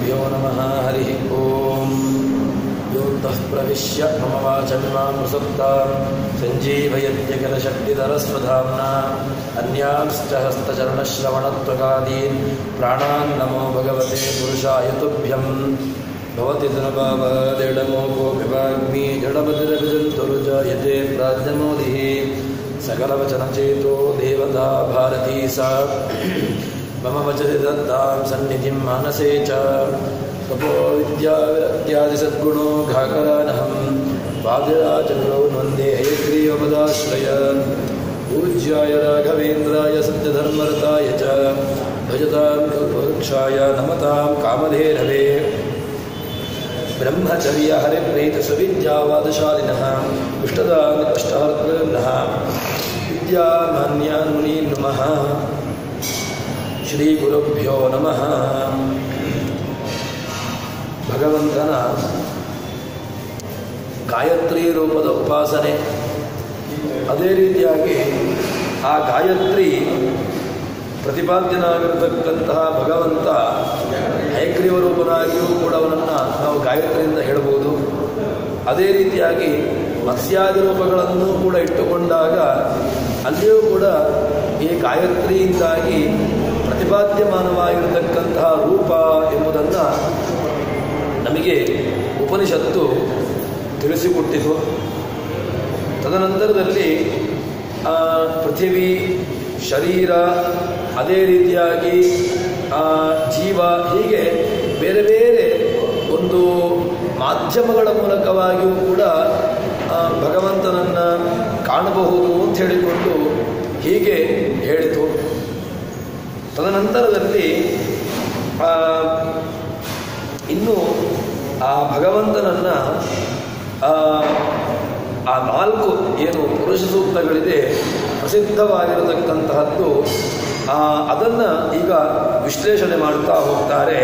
श्रीगुरुभ्यो नमः। हरिः ओम्। योऽन्तः प्रविश्य मम वाचमिमां प्रसुप्तां सञ्जीवयत्यखिलशक्तिधरस्वधाम्ना अन्यांश्च हस्तचरणश्रवणत्वगादीन् प्राणान् नमो भगवते पुरुषाय तुभ्यं। भवति धनभावदेडमोघोऽभिवाग्मी जडपतिरभिजन्तुरुजायते प्राज्ञमोदिः सकलवचनचेतो देवता भारती सा मम वचति दत्तां सन्निधिं मानसे च। तपो विद्याविरक्त्यादिसद्गुणो घाकरानहं वादिराजगुरौ वन्दे हयग्रीवपदाश्रयान्। पूज्याय राघवेन्द्राय सत्यधर्मरताय च भजतां कल्पवृक्षाय नमतां कामधेनवे। ब्रह्मचर्य हरिप्रीतसुविद्यावादशालिनः इष्टदान् कष्टहर्तॄन्नः विद्यामान्यान् मुनीन् नुमः। ಶ್ರೀಗುರುಭ್ಯೋ ನಮಃ. ಭಗವಂತನ ಗಾಯತ್ರಿ ರೂಪದ ಉಪಾಸನೆ, ಅದೇ ರೀತಿಯಾಗಿ ಆ ಗಾಯತ್ರಿ ಪ್ರತಿಪಾದ್ಯನಾಗಿರತಕ್ಕಂತಹ ಭಗವಂತ ಹಯಗ್ರೀವ ರೂಪನಾಗಿಯೂ ಕೂಡ ಅವನನ್ನು ನಾವು ಗಾಯತ್ರಿಯಿಂದ ಹೇಳಬಹುದು. ಅದೇ ರೀತಿಯಾಗಿ ಮತ್ಸ್ಯಾದಿ ರೂಪಗಳನ್ನು ಕೂಡ ಇಟ್ಟುಕೊಂಡಾಗ ಅಲ್ಲಿಯೂ ಕೂಡ ಈ ಗಾಯತ್ರಿಯಿಂದಾಗಿ ಪ್ರತಿಪಾದ್ಯಮಾನವಾಗಿರತಕ್ಕಂತಹ ರೂಪ ಎಂಬುದನ್ನು ನಮಗೆ ಉಪನಿಷತ್ತು ತಿಳಿಸಿಕೊಟ್ಟಿತು. ತದನಂತರದಲ್ಲಿ ಪೃಥಿವಿ, ಶರೀರ, ಅದೇ ರೀತಿಯಾಗಿ ಜೀವ, ಹೀಗೆ ಬೇರೆ ಬೇರೆ ಒಂದು ಮಾಧ್ಯಮಗಳ ಮೂಲಕವಾಗಿಯೂ ಕೂಡ ಭಗವಂತನನ್ನು ಕಾಣಬಹುದು ಅಂತ ಹೇಳಿಕೊಂಡು ಹೀಗೆ ಹೇಳಿತು. ತದನಂತರದಲ್ಲಿ ಇನ್ನು ಆ ಭಗವಂತನನ್ನು ಆ 4 ಏನು ಪುರುಷ ಸೂಕ್ತಗಳಿದೆ ಪ್ರಸಿದ್ಧವಾಗಿರತಕ್ಕಂತಹದ್ದು, ಅದನ್ನು ಈಗ ವಿಶ್ಲೇಷಣೆ ಮಾಡುತ್ತಾ ಹೋಗ್ತಾರೆ.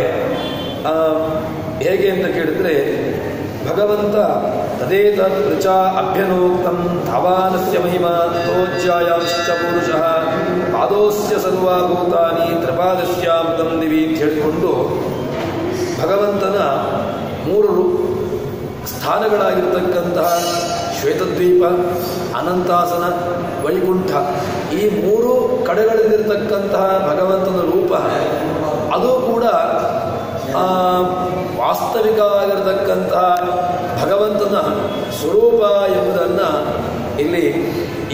ಹೇಗೆ ಅಂತ ಕೇಳಿದರೆ, ಭಗವಂತ ತದೇತದ್ ಋಚಾ ಅಭ್ಯನೋಕ್ತಂ ಧಾವಾನಸ್ಯ ಮಹಿಮಾ ತೋಜ್ಯಾಯಾಂಶ್ಚ ಪುರುಷಃ ಪಾದೋಸ್ಯ ಸರ್ವಭೂತಾನಿ ತ್ರಿಪಾದಸ್ಯಾಮೃತಂ ದಿವಿ ಅಂತ ಹೇಳಿಕೊಂಡು ಭಗವಂತನ 3 ಸ್ಥಾನಗಳಾಗಿರ್ತಕ್ಕಂತಹ ಶ್ವೇತದ್ವೀಪ, ಅನಂತಾಸನ, ವೈಕುಂಠ, ಈ 3 ಕಡೆಗಳಲ್ಲಿರತಕ್ಕಂತಹ ಭಗವಂತನ ರೂಪ ಅದು ಕೂಡ ವಾಸ್ತವಿಕವಾಗಿರತಕ್ಕಂತಹ ಭಗವಂತನ ಸ್ವರೂಪ ಎಂಬುದನ್ನು ಇಲ್ಲಿ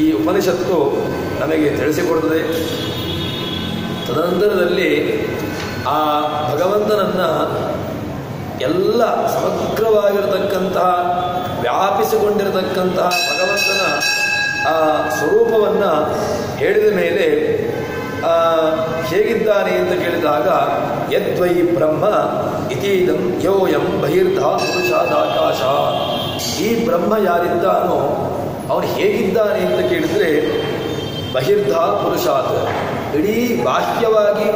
ಈ ಉಪನಿಷತ್ತು ನಮಗೆ ತಿಳಿಸಿಕೊಡುತ್ತದೆ. ತದನಂತರದಲ್ಲಿ ಆ ಭಗವಂತನನ್ನು ಎಲ್ಲ ಸಮಗ್ರವಾಗಿರತಕ್ಕಂತಹ ವ್ಯಾಪಿಸಿಕೊಂಡಿರತಕ್ಕಂತಹ ಭಗವಂತನ ಆ ಸ್ವರೂಪವನ್ನು ಹೇಳಿದ ಮೇಲೆ ಹೇಗಿದ್ದಾನೆ ಅಂತ ಕೇಳಿದಾಗ, ಯದ್ವೈ ಬ್ರಹ್ಮ ಇತೀದಂ ಯೋಯಂ ಬಹಿರ್ಧಾತ್ ಪುರುಷಾದಾಕಾಶ. ಈ ಬ್ರಹ್ಮ ಯಾರಿದ್ದಾನೋ ಅವನು ಹೇಗಿದ್ದಾನೆ ಅಂತ ಕೇಳಿದರೆ, ಬಹಿರ್ಧಾತ್ ಪುರುಷಾತ್, ಇಡೀ ಬಾಹ್ಯವಾಗಿ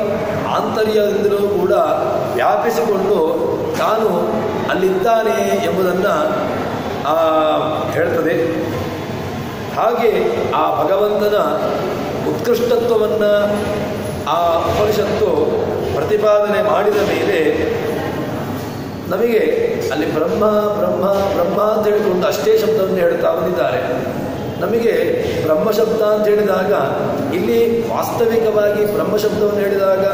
ಆಂತರ್ಯದಿಂದಲೂ ಕೂಡ ವ್ಯಾಪಿಸಿಕೊಂಡು ತಾನು ಅಲ್ಲಿದ್ದಾನೆ ಎಂಬುದನ್ನು ಹೇಳ್ತದೆ. ಹಾಗೆ ಆ ಭಗವಂತನ ಉತ್ಕೃಷ್ಟತ್ವವನ್ನು ಆ ಉಪನಿಷತ್ತು ಪ್ರತಿಪಾದನೆ ಮಾಡಿದ ಮೇಲೆ ನಮಗೆ ಅಲ್ಲಿ ಬ್ರಹ್ಮ ಬ್ರಹ್ಮ ಬ್ರಹ್ಮ ಅಂತ ಹೇಳಿಕೊಂಡು ಅಷ್ಟೇ ಶಬ್ದವನ್ನು ಹೇಳ್ತಾ ಬಂದಿದ್ದಾರೆ. ನಮಗೆ ಬ್ರಹ್ಮಶಬ್ದ ಅಂತ ಹೇಳಿದಾಗ ಇಲ್ಲಿ ವಾಸ್ತವಿಕವಾಗಿ ಬ್ರಹ್ಮಶಬ್ದವನ್ನು ಹೇಳಿದಾಗ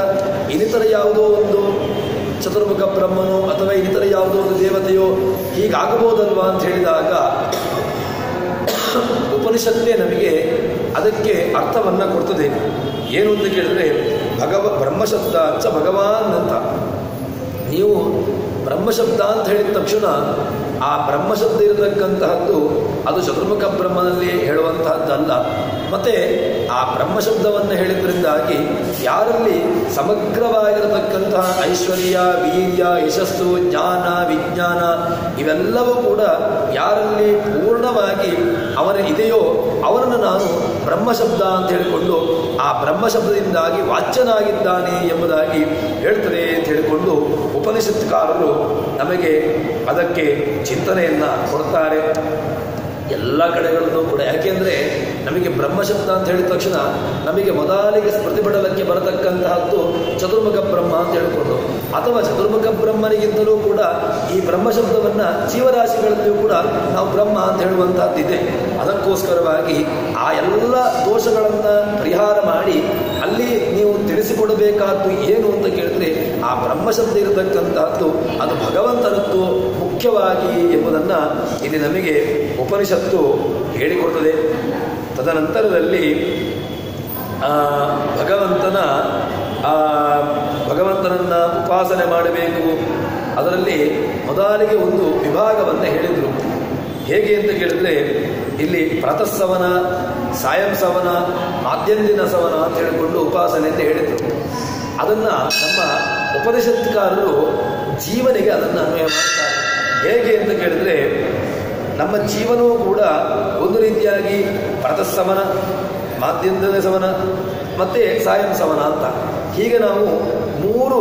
ಇನ್ನಿತರ ಯಾವುದೋ ಒಂದು ಚತುರ್ಮುಖ ಬ್ರಹ್ಮನೋ ಅಥವಾ ಇನ್ನಿತರ ಯಾವುದೋ ಒಂದು ದೇವತೆಯೋ ಹೀಗಾಗಬಹುದಲ್ವಾ ಅಂತ ಹೇಳಿದಾಗ ಉಪನಿಷತ್ತೇ ನಮಗೆ ಅದಕ್ಕೆ ಅರ್ಥವನ್ನು ಕೊಡ್ತದೆ. ಏನು ಅಂತ ಕೇಳಿದ್ರೆ, ಬ್ರಹ್ಮಶಬ್ದ ಚ ಭಗವಾನ್ ಅಂತ. ನೀವು ಬ್ರಹ್ಮಶಬ್ದ ಅಂತ ಹೇಳಿದ ತಕ್ಷಣ ಆ ಬ್ರಹ್ಮಶಬ್ದ ಇರತಕ್ಕಂತಹದ್ದು ಅದು ಚತುರ್ಮುಖ ಬ್ರಹ್ಮನಲ್ಲಿ ಹೇಳುವಂತಹದ್ದಲ್ಲ. ಮತ್ತು ಆ ಬ್ರಹ್ಮಶಬ್ದವನ್ನು ಹೇಳಿದ್ರಿಂದಾಗಿ ಯಾರಲ್ಲಿ ಸಮಗ್ರವಾಗಿರತಕ್ಕಂತಹ ಐಶ್ವರ್ಯ, ವೀರ್ಯ, ಯಶಸ್ಸು, ಜ್ಞಾನ, ವಿಜ್ಞಾನ ಇವೆಲ್ಲವೂ ಕೂಡ ಯಾರಲ್ಲಿ ಪೂರ್ಣವಾಗಿ ಅವನ ಇದೆಯೋ ಅವರನ್ನು ನಾನು ಬ್ರಹ್ಮಶಬ್ದ ಅಂತ ಹೇಳಿಕೊಂಡು ಆ ಬ್ರಹ್ಮಶಬ್ದದಿಂದಾಗಿ ವಾಚ್ಯನಾಗಿದ್ದಾನೆ ಎಂಬುದಾಗಿ ಹೇಳ್ತದೆ ಅಂತ ಹೇಳಿಕೊಂಡು ಉಪನಿಷತ್ಕಾರರು ನಮಗೆ ಅದಕ್ಕೆ ಚಿಂತನೆಯನ್ನು ಕೊಡ್ತಾರೆ. ಎಲ್ಲ ಕಡೆಗಳಲ್ಲೂ ಕೂಡ. ಯಾಕೆಂದರೆ ನಮಗೆ ಬ್ರಹ್ಮಶಬ್ದ ಅಂತ ಹೇಳಿದ ತಕ್ಷಣ ನಮಗೆ ಮೊದಲಿಗೆ ಪ್ರತಿಭಟನಕ್ಕೆ ಬರತಕ್ಕಂತಹದ್ದು ಚತುರ್ಮುಖ ಬ್ರಹ್ಮ ಅಂತ ಹೇಳಿಕೊಂಡು, ಅಥವಾ ಚತುರ್ಮುಖ ಬ್ರಹ್ಮನಿಗಿಂತಲೂ ಕೂಡ ಈ ಬ್ರಹ್ಮಶಬ್ದವನ್ನು ಜೀವರಾಶಿಗಳಲ್ಲಿಯೂ ಕೂಡ ನಾವು ಬ್ರಹ್ಮ ಅಂತ ಹೇಳುವಂತಹದ್ದಿದೆ. ಅದಕ್ಕೋಸ್ಕರವಾಗಿ ಆ ಎಲ್ಲ ದೋಷಗಳನ್ನು ಪರಿಹಾರ ಮಾಡಿ ಅಲ್ಲಿ ನೀವು ತಿಳಿಸಿಕೊಡಬೇಕಾದ್ದು ಏನು ಅಂತ ಕೇಳಿದ್ರೆ, ಆ ಬ್ರಹ್ಮಶಬ್ದ ಇರತಕ್ಕಂತಹದ್ದು ಅದು ಭಗವಂತನದ್ದು ಮುಖ್ಯವಾಗಿ ಎಂಬುದನ್ನು ಇಲ್ಲಿ ನಮಗೆ ಉಪನಿಷತ್ತು ಹೇಳಿಕೊಡುತ್ತದೆ. ತದನಂತರದಲ್ಲಿ ಭಗವಂತನನ್ನು ಉಪಾಸನೆ ಮಾಡಬೇಕು. ಅದರಲ್ಲಿ ಮೊದಲಿಗೆ ಒಂದು ವಿಭಾಗವನ್ನು ಹೇಳಿದರು. ಹೇಗೆ ಅಂತ ಕೇಳಿದ್ರೆ, ಇಲ್ಲಿ ಪ್ರಾತಃಸವನ, ಸಾಯಂ ಸವನ, ಮಾಧ್ಯಂದಿನ ಸವನ ಅಂತ ಹೇಳಿಕೊಂಡು ಉಪಾಸನೆ ಅಂತ ಹೇಳಿದರು. ಅದನ್ನು ನಮ್ಮ ಉಪನಿಷತ್ಕಾರರು ಜೀವನಿಗೆ ಅದನ್ನು ಅನ್ವಯ ಮಾಡ್ತಾರೆ. ಹೇಗೆ ಅಂತ ಕೇಳಿದ್ರೆ, ನಮ್ಮ ಜೀವನವೂ ಕೂಡ ಒಂದು ರೀತಿಯಾಗಿ ಪ್ರಾತಃಸವನ, ಮಾಧ್ಯಂದಿನ ಸವನ ಮತ್ತು ಸಾಯಂ ಸವನ ಅಂತ ಹೀಗೆ ನಾವು ಮೂರು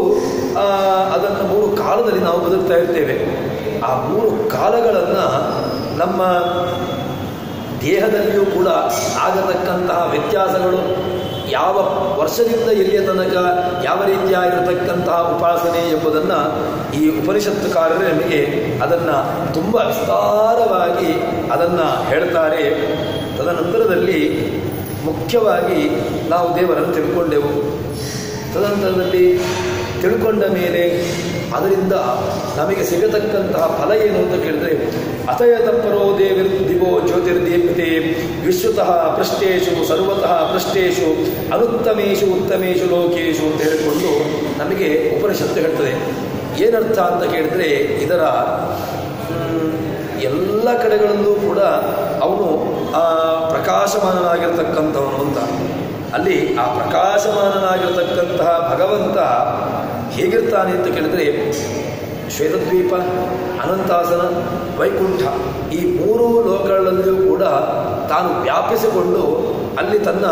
ಕಾಲದಲ್ಲಿ ನಾವು ಬದುಕ್ತಾ ಇರ್ತೇವೆ. ಆ 3 ಕಾಲಗಳನ್ನು ನಮ್ಮ ದೇಹದಲ್ಲಿಯೂ ಕೂಡ ಆಗತಕ್ಕಂತಹ ವ್ಯತ್ಯಾಸಗಳು, ಯಾವ ವರ್ಷದಿಂದ ಎಲ್ಲಿಯ ತನಕ ಯಾವ ರೀತಿಯಾಗಿರತಕ್ಕಂತಹ ಉಪಾಸನೆ ಎಂಬುದನ್ನು ಈ ಉಪನಿಷತ್ತುಕಾರರೇ ನಮಗೆ ಅದನ್ನು ತುಂಬ ವಿಸ್ತಾರವಾಗಿ ಅದನ್ನು ಹೇಳ್ತಾರೆ. ತದನಂತರದಲ್ಲಿ ಮುಖ್ಯವಾಗಿ ನಾವು ದೇವರನ್ನು ತಿಳ್ಕೊಂಡೆವು. ತದನಂತರದಲ್ಲಿ ತಿಳ್ಕೊಂಡ ಮೇಲೆ ಅದರಿಂದ ನಮಗೆ ಸಿಗತಕ್ಕಂತಹ ಫಲ ಏನು ಅಂತ ಕೇಳಿದ್ರೆ, ಅತಯತಪರೋ ದಿವೋ ಜ್ಯೋತಿರ್ದೀಪ್ಯತೆ ವಿಶ್ವತಃ ಪೃಷ್ಟೇಶು ಸರ್ವತಃ ಪೃಷ್ಟೇಶು ಅನುತ್ತಮೇಶು ಉತ್ತಮೇಶು ಲೋಕೇಶು ಅಂತ ಹೇಳಿಕೊಂಡು ನಮಗೆ ಉಪನಿಷತ್ತು ಹೇಳ್ತದೆ. ಏನರ್ಥ ಅಂತ ಕೇಳಿದ್ರೆ, ಇದರ ಎಲ್ಲ ಕಡೆಗಳಲ್ಲೂ ಕೂಡ ಅವನು ಪ್ರಕಾಶಮಾನನಾಗಿರ್ತಕ್ಕಂಥವನು ಅಂತ. ಅಲ್ಲಿ ಆ ಪ್ರಕಾಶಮಾನನಾಗಿರ್ತಕ್ಕಂತಹ ಭಗವಂತ ಹೇಗಿರ್ತಾನೆ ಅಂತ ಕೇಳಿದ್ರೆ, ಶ್ವೇತದ್ವೀಪ, ಅನಂತಾಸನ, ವೈಕುಂಠ ಈ 3 ಲೋಕಗಳಲ್ಲಿಯೂ ಕೂಡ ತಾನು ವ್ಯಾಪಿಸಿಕೊಂಡು ಅಲ್ಲಿ ತನ್ನ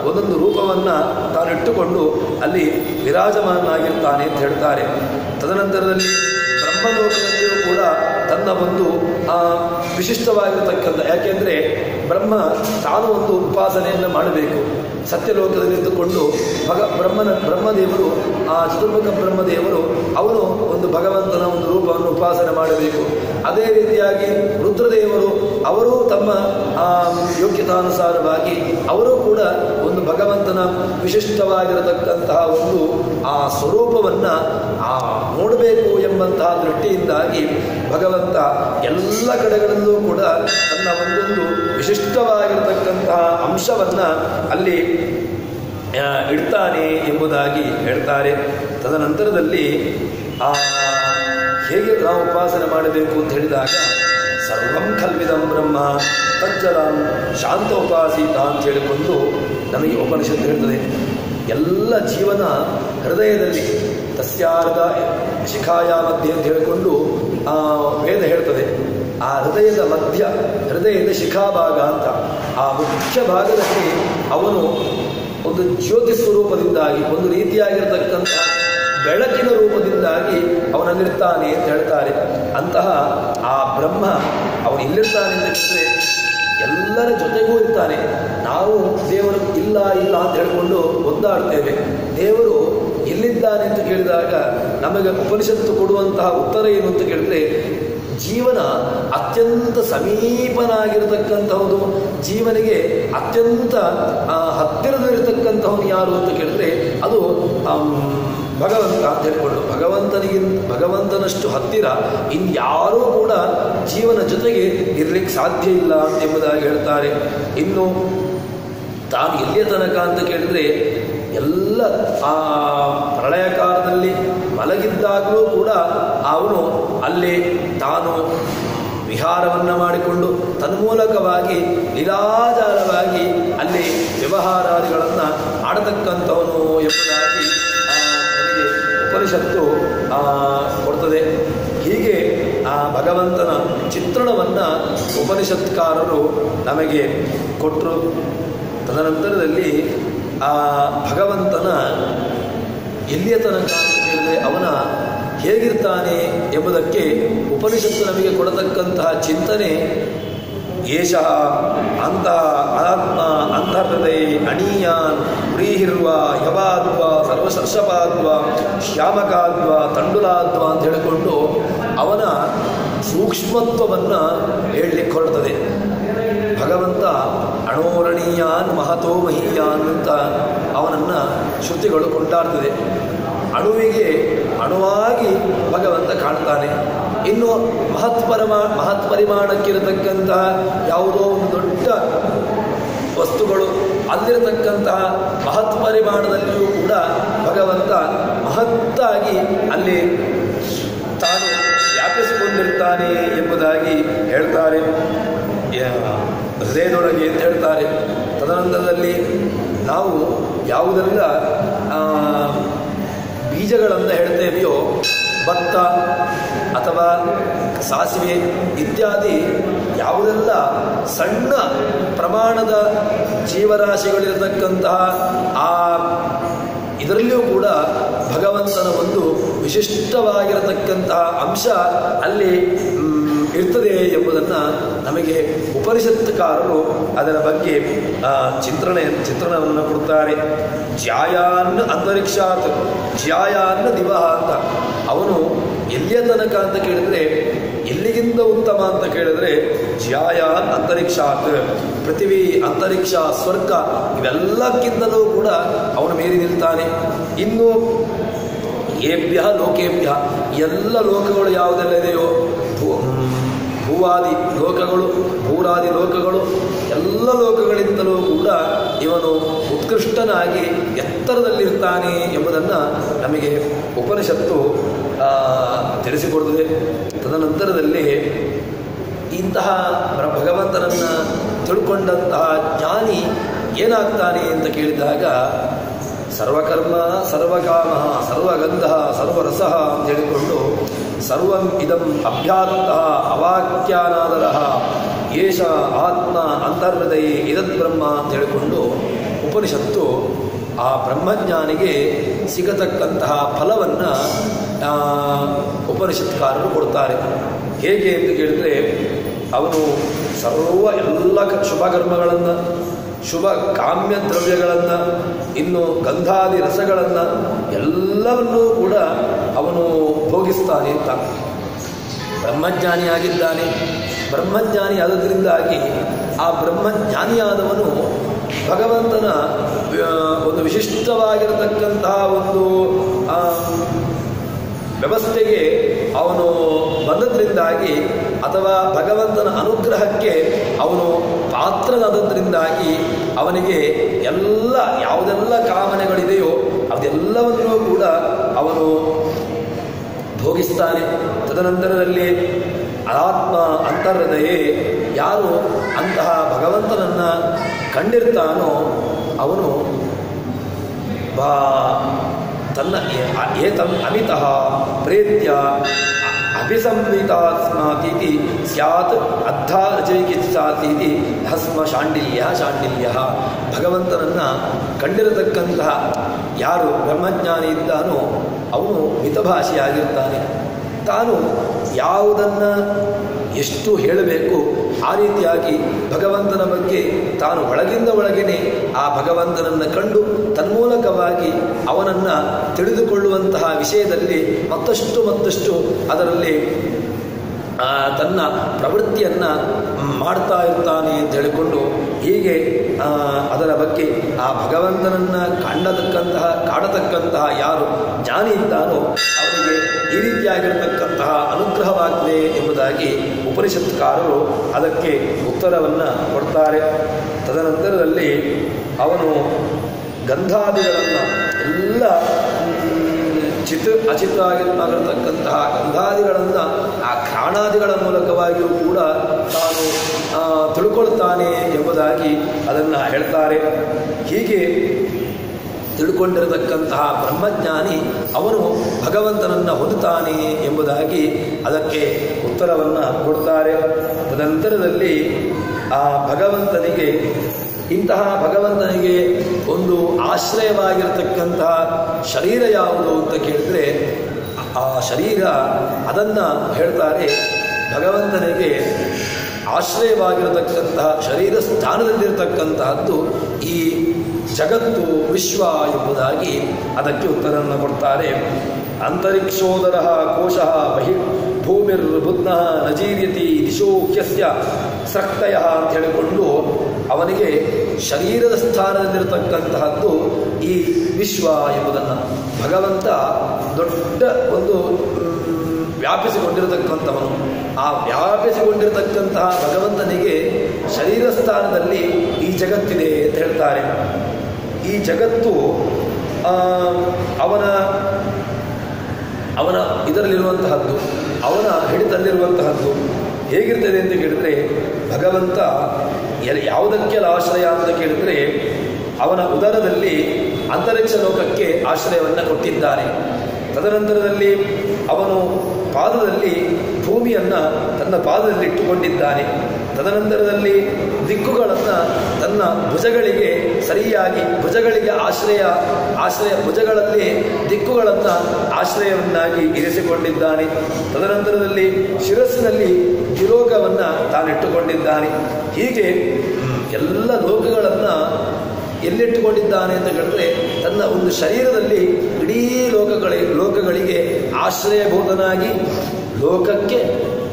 ಒಂದೊಂದು ರೂಪವನ್ನು ತಾನು ಇಟ್ಟುಕೊಂಡು ಅಲ್ಲಿ ವಿರಾಜಮಾನನಾಗಿರ್ತಾನೆ ಅಂತ ಹೇಳ್ತಾರೆ. ತದನಂತರದಲ್ಲಿ ಬ್ರಹ್ಮಲೋಕದಲ್ಲಿಯೂ ಕೂಡ ತನ್ನ ಒಂದು ವಿಶಿಷ್ಟವಾಗಿರತಕ್ಕಂಥ, ಯಾಕೆಂದರೆ ತಾನು ಒಂದು ಉಪಾಸನೆಯನ್ನು ಮಾಡಬೇಕು. ಸತ್ಯಲೋಕದಲ್ಲಿ ಇದ್ದುಕೊಂಡು ಬ್ರಹ್ಮದೇವರು, ಆ ಚತುರ್ಮುಖ ಬ್ರಹ್ಮದೇವರು ಅವರು ಒಂದು ಭಗವಂತನ ಒಂದು ರೂಪವನ್ನು ಉಪಾಸನೆ ಮಾಡಬೇಕು. ಅದೇ ರೀತಿಯಾಗಿ ರುದ್ರದೇವರು ಅವರು ತಮ್ಮ ಯೋಗ್ಯತಾನುಸಾರವಾಗಿ ಅವರು ಕೂಡ ಒಂದು ಭಗವಂತನ ವಿಶಿಷ್ಟವಾಗಿರತಕ್ಕಂತಹ ಒಂದು ಆ ಸ್ವರೂಪವನ್ನು ನೋಡಬೇಕು ಎಂಬಂತಹ ದೃಷ್ಟಿಯಿಂದಾಗಿ ಭಗವಂತ ಎಲ್ಲ ಕಡೆಗಳಲ್ಲೂ ಕೂಡ ತನ್ನ ಒಂದೊಂದು ವಿಶಿಷ್ಟವಾಗಿರತಕ್ಕಂತಹ ಅಂಶವನ್ನು ಅಲ್ಲಿ ಇಡ್ತಾನೆ ಎಂಬುದಾಗಿ ಹೇಳ್ತಾರೆ. ತದನಂತರದಲ್ಲಿ ಹೇಗೆ ನಾವು ಉಪಾಸನೆ ಮಾಡಬೇಕು ಅಂತ ಹೇಳಿದಾಗ, ಸರ್ವಂ ಖಲ್ವಿದಂ ಬ್ರಹ್ಮ ತಜ್ಜಲಂ ಶಾಂತೋಪಾಸೀತ ಅಂತ ಹೇಳಿಕೊಂಡು ನಮಗೆ ಉಪನಿಷತ್ತು ಹೇಳ್ತದೆ. ಎಲ್ಲ ಜೀವನ ಹೃದಯದಲ್ಲಿ ತಸ್ಯಾರ್ಧ ಶಿಖಾಯ ಮಧ್ಯೆ ಅಂತ ಹೇಳಿಕೊಂಡು ವೇದ ಹೇಳ್ತದೆ. ಆ ಹೃದಯದ ಮಧ್ಯ, ಹೃದಯದ ಶಿಖಾಭಾಗ ಅಂತ ಆ ಮುಖ್ಯ ಭಾಗದಲ್ಲಿ ಅವನು ಒಂದು ಜ್ಯೋತಿ ಸ್ವರೂಪದಿಂದಾಗಿ, ಒಂದು ರೀತಿಯಾಗಿರ್ತಕ್ಕಂಥ ಬೆಳಕಿನ ರೂಪದಿಂದಾಗಿ ಅವನಲ್ಲಿರ್ತಾನೆ ಅಂತ ಹೇಳ್ತಾರೆ. ಅಂತಹ ಆ ಬ್ರಹ್ಮ ಅವನು ಇಲ್ಲಿರ್ತಾನೆ ಅಂತ ಹೇಳಿದ್ರೆ ಎಲ್ಲರ ಜೊತೆಗೂ ಇರ್ತಾನೆ. ನಾವು ದೇವರು ಇಲ್ಲ ಅಂತ ಹೇಳಿಕೊಂಡು ಒಂದಾಡ್ತೇವೆ. ದೇವರು ಎಲ್ಲಿದ್ದಾನೆ ಅಂತ ಕೇಳಿದಾಗ ನಮಗೆ ಉಪನಿಷತ್ತು ಕೊಡುವಂತಹ ಉತ್ತರ ಏನು ಅಂತ ಕೇಳಿದ್ರೆ, ಜೀವನ ಅತ್ಯಂತ ಸಮೀಪನಾಗಿರತಕ್ಕಂಥವನು, ಜೀವನಿಗೆ ಅತ್ಯಂತ ಹತ್ತಿರದಲ್ಲಿರತಕ್ಕಂಥವನು ಯಾರು ಅಂತ ಕೇಳಿದ್ರೆ ಅದು ಭಗವಂತ ಅಂತ ಹೇಳಿಕೊಂಡು, ಭಗವಂತನಷ್ಟು ಹತ್ತಿರ ಇನ್ಯಾರೂ ಕೂಡ ಜೀವನ ಜೊತೆಗೆ ಇರಲಿಕ್ಕೆ ಸಾಧ್ಯ ಇಲ್ಲ ಎಂಬುದಾಗಿ ಹೇಳ್ತಾರೆ. ಇನ್ನು ತಾನು ಎಲ್ಲಿಯ ತನಕ ಅಂತ ಕೇಳಿದ್ರೆ, ಎಲ್ಲ ಆ ಪ್ರಳಯ ಕಾಲದಲ್ಲಿ ಮಲಗಿದ್ದಾಗಲೂ ಕೂಡ ಅವನು ಅಲ್ಲಿ ತಾನು ವಿಹಾರವನ್ನು ಮಾಡಿಕೊಂಡು ತನ್ಮೂಲಕವಾಗಿ ಲೀಲಾಜಾಲವಾಗಿ ಅಲ್ಲಿ ವ್ಯವಹಾರಾದಿಗಳನ್ನು ಮಾಡತಕ್ಕಂಥವನು ಎಂಬುದಾಗಿ ನಮಗೆ ಉಪನಿಷತ್ತು ಕೊಡ್ತದೆ. ಹೀಗೆ ಆ ಭಗವಂತನ ಚಿತ್ರಣವನ್ನು ಉಪನಿಷತ್ಕಾರರು ನಮಗೆ ಕೊಟ್ಟರು. ತದನಂತರದಲ್ಲಿ ಆ ಭಗವಂತನ ಎಲ್ಲಿಯ ತನಕ ಅಂತ ಹೇಳಿದರೆ ಅವನ ಹೇಗಿರ್ತಾನೆ ಎಂಬುದಕ್ಕೆ ಉಪನಿಷತ್ತು ನಮಗೆ ಕೊಡತಕ್ಕಂತಹ ಚಿಂತನೆ ಏಷಃ ಅಂತಃ ಅನಾತ್ಮ ಅಂತರ್ಹೃದಯ ಅಣೀಯಾನ್ ವ್ರೀಹಿರ್ವ ಯವಾದ್ವ ಸರ್ವಸರ್ಷಪಾದ್ವ ಶ್ಯಾಮಕಾದ್ವ ತಂಡುಲಾದ್ವ ಅಂತ ಹೇಳಿಕೊಂಡು ಅವನ ಸೂಕ್ಷ್ಮತ್ವವನ್ನು ಹೇಳಲಿಕ್ಕೆ ಹೊರಡ್ತದೆ. ಭಗವಂತ ಅಣೋರಣೀಯಾನ್ ಮಹತೋ ಮಹೀಯಾನ್ ಅಂತ ಅವನನ್ನು ಶ್ರುತಿಗಳು ಕೊಂಡಾಡ್ತದೆ. ಅಣುವಿಗೆ ಅಣುವಾಗಿ ಭಗವಂತ ಕಾಣ್ತಾನೆ. ಇನ್ನು ಮಹತ್ಪರಿಮಾಣಕ್ಕಿರತಕ್ಕಂತಹ ಯಾವುದೋ ಒಂದು ದೊಡ್ಡ ವಸ್ತುಗಳು ಅಲ್ಲಿರತಕ್ಕಂತಹ ಮಹತ್ಪರಿಮಾಣದಲ್ಲಿಯೂ ಕೂಡ ಭಗವಂತ ಮಹತ್ತಾಗಿ ಅಲ್ಲಿ ತಾನು ವ್ಯಾಪಿಸಿಕೊಂಡಿರ್ತಾನೆ ಎಂಬುದಾಗಿ ಹೇಳ್ತಾರೆ, ಹೃದಯದೊಳಗೆ ಅಂತ ಹೇಳ್ತಾರೆ. ತದನಂತರದಲ್ಲಿ ನಾವು ಯಾವುದೆಲ್ಲ ಬೀಜಗಳನ್ನು ಹೇಳ್ತೇವೆಯೋ, ಭತ್ತ ಅಥವಾ ಸಾಸಿವೆ ಇತ್ಯಾದಿ ಯಾವುದೆಲ್ಲ ಸಣ್ಣ ಪ್ರಮಾಣದ ಜೀವರಾಶಿಗಳಿರತಕ್ಕಂತಹ ಆ ಇದರಲ್ಲಿಯೂ ಕೂಡ ಭಗವಂತನ ಒಂದು ವಿಶಿಷ್ಟವಾಗಿರತಕ್ಕಂತಹ ಅಂಶ ಅಲ್ಲಿ ಇರ್ತದೆ ಎಂಬುದನ್ನು ನಮಗೆ ಉಪನಿಷತ್ಕಾರರು ಅದರ ಬಗ್ಗೆ ಚಿತ್ರಣವನ್ನು ಕೊಡ್ತಾರೆ. ಜ್ಯಾಯಾನ್ ಅಂತರಿಕ್ಷಾತ್ ಜ್ಯಾಯಾನ್ ದಿವಹ ಅಂತ. ಅವನು ಎಲ್ಲಿಯ ತನಕ ಅಂತ ಕೇಳಿದ್ರೆ ಎಲ್ಲಿಗಿಂತ ಉತ್ತಮ ಅಂತ ಕೇಳಿದ್ರೆ ಜ್ಯಾಯಾನ್ ಅಂತರಿಕ್ಷಾತ್, ಪೃಥ್ವಿ ಅಂತರಿಕ್ಷ ಸ್ವರ್ಗ ಇವೆಲ್ಲಕ್ಕಿಂತಲೂ ಕೂಡ ಅವನು ಮೀರಿ ನಿಲ್ತಾನೆ. ಇನ್ನು ಏಭ್ಯ ಲೋಕೇಭ್ಯ, ಎಲ್ಲ ಲೋಕಗಳು ಯಾವುದೆಲ್ಲ ಇದೆಯೋ, ಭೂವಾದಿ ಲೋಕಗಳು, ಭೂರಾದಿ ಲೋಕಗಳು, ಎಲ್ಲ ಲೋಕಗಳಿಂದಲೂ ಕೂಡ ಇವನು ಉತ್ಕೃಷ್ಟನಾಗಿ ಎತ್ತರದಲ್ಲಿರ್ತಾನೆ ಎಂಬುದನ್ನು ನಮಗೆ ಉಪನಿಷತ್ತು ತಿಳಿಸಿಕೊಡುತ್ತದೆ. ತದನಂತರದಲ್ಲಿ ಇಂತಹ ಭಗವಂತನನ್ನು ತಿಳ್ಕೊಂಡಂತಹ ಜ್ಞಾನಿ ಏನಾಗ್ತಾನೆ ಅಂತ ಕೇಳಿದಾಗ, ಸರ್ವಕರ್ಮ ಸರ್ವಕಾಮ ಸರ್ವಗಂಧ ಸರ್ವರಸ ಅಂತ ಹೇಳಿಕೊಂಡು ಸರ್ವಂ ಇದಂ ಅಭ್ಯಾತ್ತಃ ಅವಾಕ್ಯಾನಾದರಃ ಏಷ ಆತ್ಮ ಅಂತರ್ಹೃದಯ ಇದದ್ ಬ್ರಹ್ಮ ಅಂತ ಹೇಳಿಕೊಂಡು ಉಪನಿಷತ್ತು ಆ ಬ್ರಹ್ಮಜ್ಞಾನಿಗೆ ಸಿಗತಕ್ಕಂತಹ ಫಲವನ್ನು ಉಪನಿಷತ್ಕಾರರು ಕೊಡ್ತಾರೆ. ಹೇಗೆ ಅಂತ ಕೇಳಿದರೆ, ಅವನು ಎಲ್ಲ ಶುಭ ಕರ್ಮಗಳನ್ನು, ಶುಭ ಕಾಮ್ಯ ದ್ರವ್ಯಗಳನ್ನು, ಇನ್ನು ಗಂಧಾದಿ ರಸಗಳನ್ನು ಎಲ್ಲವನ್ನೂ ಕೂಡ ಅವನು ಭೋಗಿಸ್ತಾನೆ ಅಂತ. ಬ್ರಹ್ಮಜ್ಞಾನಿಯಾಗಿದ್ದಾನೆ. ಬ್ರಹ್ಮಜ್ಞಾನಿ ಆದದ್ರಿಂದಾಗಿ ಆ ಬ್ರಹ್ಮಜ್ಞಾನಿಯಾದವನು ಭಗವಂತನ ಒಂದು ವಿಶಿಷ್ಟವಾಗಿರತಕ್ಕಂತಹ ಒಂದು ವ್ಯವಸ್ಥೆಗೆ ಅವನು ಬಂದದ್ರಿಂದಾಗಿ ಅಥವಾ ಭಗವಂತನ ಅನುಗ್ರಹಕ್ಕೆ ಅವನು ಪಾತ್ರನಾದದ್ರಿಂದಾಗಿ ಅವನಿಗೆ ಎಲ್ಲ ಯಾವುದೆಲ್ಲ ಕಾಮನೆಗಳಿದೆಯೋ ಅದೆಲ್ಲವನ್ನೂ ಕೂಡ ಅವನು ಭೋಗಿಸ್ತಾನೆ. ತದನಂತರದಲ್ಲಿ ಆತ್ಮ ಅಂತರ್ಹೃದಯ, ಯಾರು ಅಂತಹ ಭಗವಂತನನ್ನು ಕಂಡಿರ್ತಾನೋ ಅವನು ತನ್ನ ಏತಂ ಅಮಿತಃ ಪ್ರೇತ್ಯ ಅಭಿಸಂಹಿತಾತ್ಮಾತೀತಿ ಸ್ಯಾತ್ ಅದ್ಧಾರಚೈಕಿತ್ಸಾತೀತಿ ಹಸ್ಮ ಶಾಂಡಿಲ್ಯ. ಭಗವಂತನನ್ನು ಕಂಡಿರತಕ್ಕಂತಹ ಯಾರು ಬ್ರಹ್ಮಜ್ಞಾನಿ ಇದ್ದಾನೋ ಅವನು ಮಿತಭಾಷಿಯಾಗಿರ್ತಾನೆ. ತಾನು ಯಾವುದನ್ನು ಎಷ್ಟು ಹೇಳಬೇಕು ಆ ರೀತಿಯಾಗಿ ಭಗವಂತನ ಬಗ್ಗೆ ತಾನು ಒಳಗಿಂದ ಒಳಗೇನೆ ಆ ಭಗವಂತನನ್ನು ಕಂಡು ತನ್ಮೂಲಕವಾಗಿ ಅವನನ್ನು ತಿಳಿದುಕೊಳ್ಳುವಂತಹ ವಿಷಯದಲ್ಲಿ ಮತ್ತಷ್ಟು ಅದರಲ್ಲಿ ತನ್ನ ಪ್ರವೃತ್ತಿಯನ್ನು ಮಾಡ್ತಾ ಇರ್ತಾನೆ ಅಂತ ಹೇಳಿಕೊಂಡು ಹೀಗೆ ಅದರ ಬಗ್ಗೆ ಆ ಭಗವಂತನನ್ನು ಕಾಡತಕ್ಕಂತಹ ಯಾರು ಜ್ಞಾನಿ ಇದ್ದಾನೋ ಅವನಿಗೆ ಈ ರೀತಿಯಾಗಿರತಕ್ಕಂತಹ ಅನುಗ್ರಹವಾಗಿದೆ ಎಂಬುದಾಗಿ ಉಪನಿಷತ್ಕಾರರು ಅದಕ್ಕೆ ಉತ್ತರವನ್ನು ಕೊಡ್ತಾರೆ. ತದನಂತರದಲ್ಲಿ ಅವನು ಗಂಧಾದಿಗಳನ್ನು ಎಲ್ಲ ಅಚಿತವಾಗಿರತಕ್ಕಂತಹ ಗಂಧಾದಿಗಳನ್ನು ಆ ಘ್ರಾಣಾದಿಗಳ ಮೂಲಕವಾಗಿಯೂ ಕೂಡ ತಾನು ತಿಳ್ಕೊಳ್ತಾನೆ ಎಂಬುದಾಗಿ ಅದನ್ನು ಹೇಳ್ತಾರೆ. ಹೀಗೆ ತಿಳ್ಕೊಂಡಿರತಕ್ಕಂತಹ ಬ್ರಹ್ಮಜ್ಞಾನಿ ಅವನು ಭಗವಂತನನ್ನು ಹೊಂದುತ್ತಾನೆ ಎಂಬುದಾಗಿ ಅದಕ್ಕೆ ಉತ್ತರವನ್ನು ಕೊಡ್ತಾರೆ. ತದನಂತರದಲ್ಲಿ ಆ ಭಗವಂತನಿಗೆ ಇಂತಹ ಭಗವಂತನಿಗೆ ಒಂದು ಆಶ್ರಯವಾಗಿರತಕ್ಕಂತಹ ಶರೀರ ಯಾವುದು ಅಂತ ಕೇಳಿದರೆ ಆ ಶರೀರ ಅದನ್ನು ಹೇಳ್ತಾರೆ. ಭಗವಂತನಿಗೆ ಆಶ್ರಯವಾಗಿರತಕ್ಕಂತಹ ಶರೀರ ಸ್ಥಾನದಲ್ಲಿರತಕ್ಕಂತಹದ್ದು ಈ ಜಗತ್ತು ವಿಶ್ವ ಎಂಬುದಾಗಿ ಅದಕ್ಕೆ ಉತ್ತರವನ್ನು ಕೊಡ್ತಾರೆ. ಅಂತರಿಕ್ಷೋದರ ಕೋಶ ಬಹಿ ಭೂಮಿರ್ಬುದ್ಧ ನಜೀರ್ಯತಿ ದಿಶೋಖ್ಯಸ್ಯ ಸಕ್ತಯ ಅಂತ ಹೇಳಿಕೊಂಡು ಅವನಿಗೆ ಶರೀರದ ಸ್ಥಾನದಲ್ಲಿರತಕ್ಕಂತಹದ್ದು ಈ ವಿಶ್ವ ಎಂಬುದನ್ನು ಭಗವಂತ ದೊಡ್ಡ ಒಂದು ವ್ಯಾಪಿಸಿಕೊಂಡಿರತಕ್ಕಂಥವನು. ಆ ವ್ಯಾಪಿಸಿಕೊಂಡಿರತಕ್ಕಂತಹ ಭಗವಂತನಿಗೆ ಶರೀರ ಸ್ಥಾನದಲ್ಲಿ ಈ ಜಗತ್ತಿದೆ ಅಂತ ಹೇಳ್ತಾರೆ. ಈ ಜಗತ್ತು ಅವನ ಇದರಲ್ಲಿರುವಂತಹದ್ದು, ಅವನ ಹಿಡಿತಲ್ಲಿರುವಂತಹದ್ದು. ಹೇಗಿರ್ತದೆ ಅಂತ ಕೇಳಿದರೆ, ಭಗವಂತ ಯಾವುದಕ್ಕೆಲ್ಲ ಆಶ್ರಯ ಅಂತ ಕೇಳಿದರೆ ಅವನ ಉದರದಲ್ಲಿ ಅಂತರಿಕ್ಷ ಲೋಕಕ್ಕೆ ಆಶ್ರಯವನ್ನು ಕೊಟ್ಟಿದ್ದಾನೆ. ತದನಂತರದಲ್ಲಿ ಅವನು ಪಾದದಲ್ಲಿ ಭೂಮಿಯನ್ನು ತನ್ನ ಪಾದದಲ್ಲಿ ಇಟ್ಟುಕೊಂಡಿದ್ದಾನೆ. ತದನಂತರದಲ್ಲಿ ದಿಕ್ಕುಗಳನ್ನು ತನ್ನ ಭುಜಗಳಿಗೆ ಸರಿಯಾಗಿ ಭುಜಗಳಿಗೆ ಆಶ್ರಯ ಭುಜಗಳಲ್ಲಿ ದಿಕ್ಕುಗಳನ್ನು ಆಶ್ರಯವನ್ನಾಗಿ ಇರಿಸಿಕೊಂಡಿದ್ದಾನೆ. ತದನಂತರದಲ್ಲಿ ಶಿರಸ್ಸಿನಲ್ಲಿ ದ್ವಿಲೋಕವನ್ನು ತಾನಿಟ್ಟುಕೊಂಡಿದ್ದಾನೆ. ಹೀಗೆ ಎಲ್ಲ ಲೋಕಗಳನ್ನು ಎಲ್ಲಿಟ್ಟುಕೊಂಡಿದ್ದಾನೆ ಅಂತ ಹೇಳಿದ್ರೆ ತನ್ನ ಒಂದು ಶರೀರದಲ್ಲಿ ಇಡೀ ಲೋಕಗಳಿಗೆ ಆಶ್ರಯಭೂತನಾಗಿ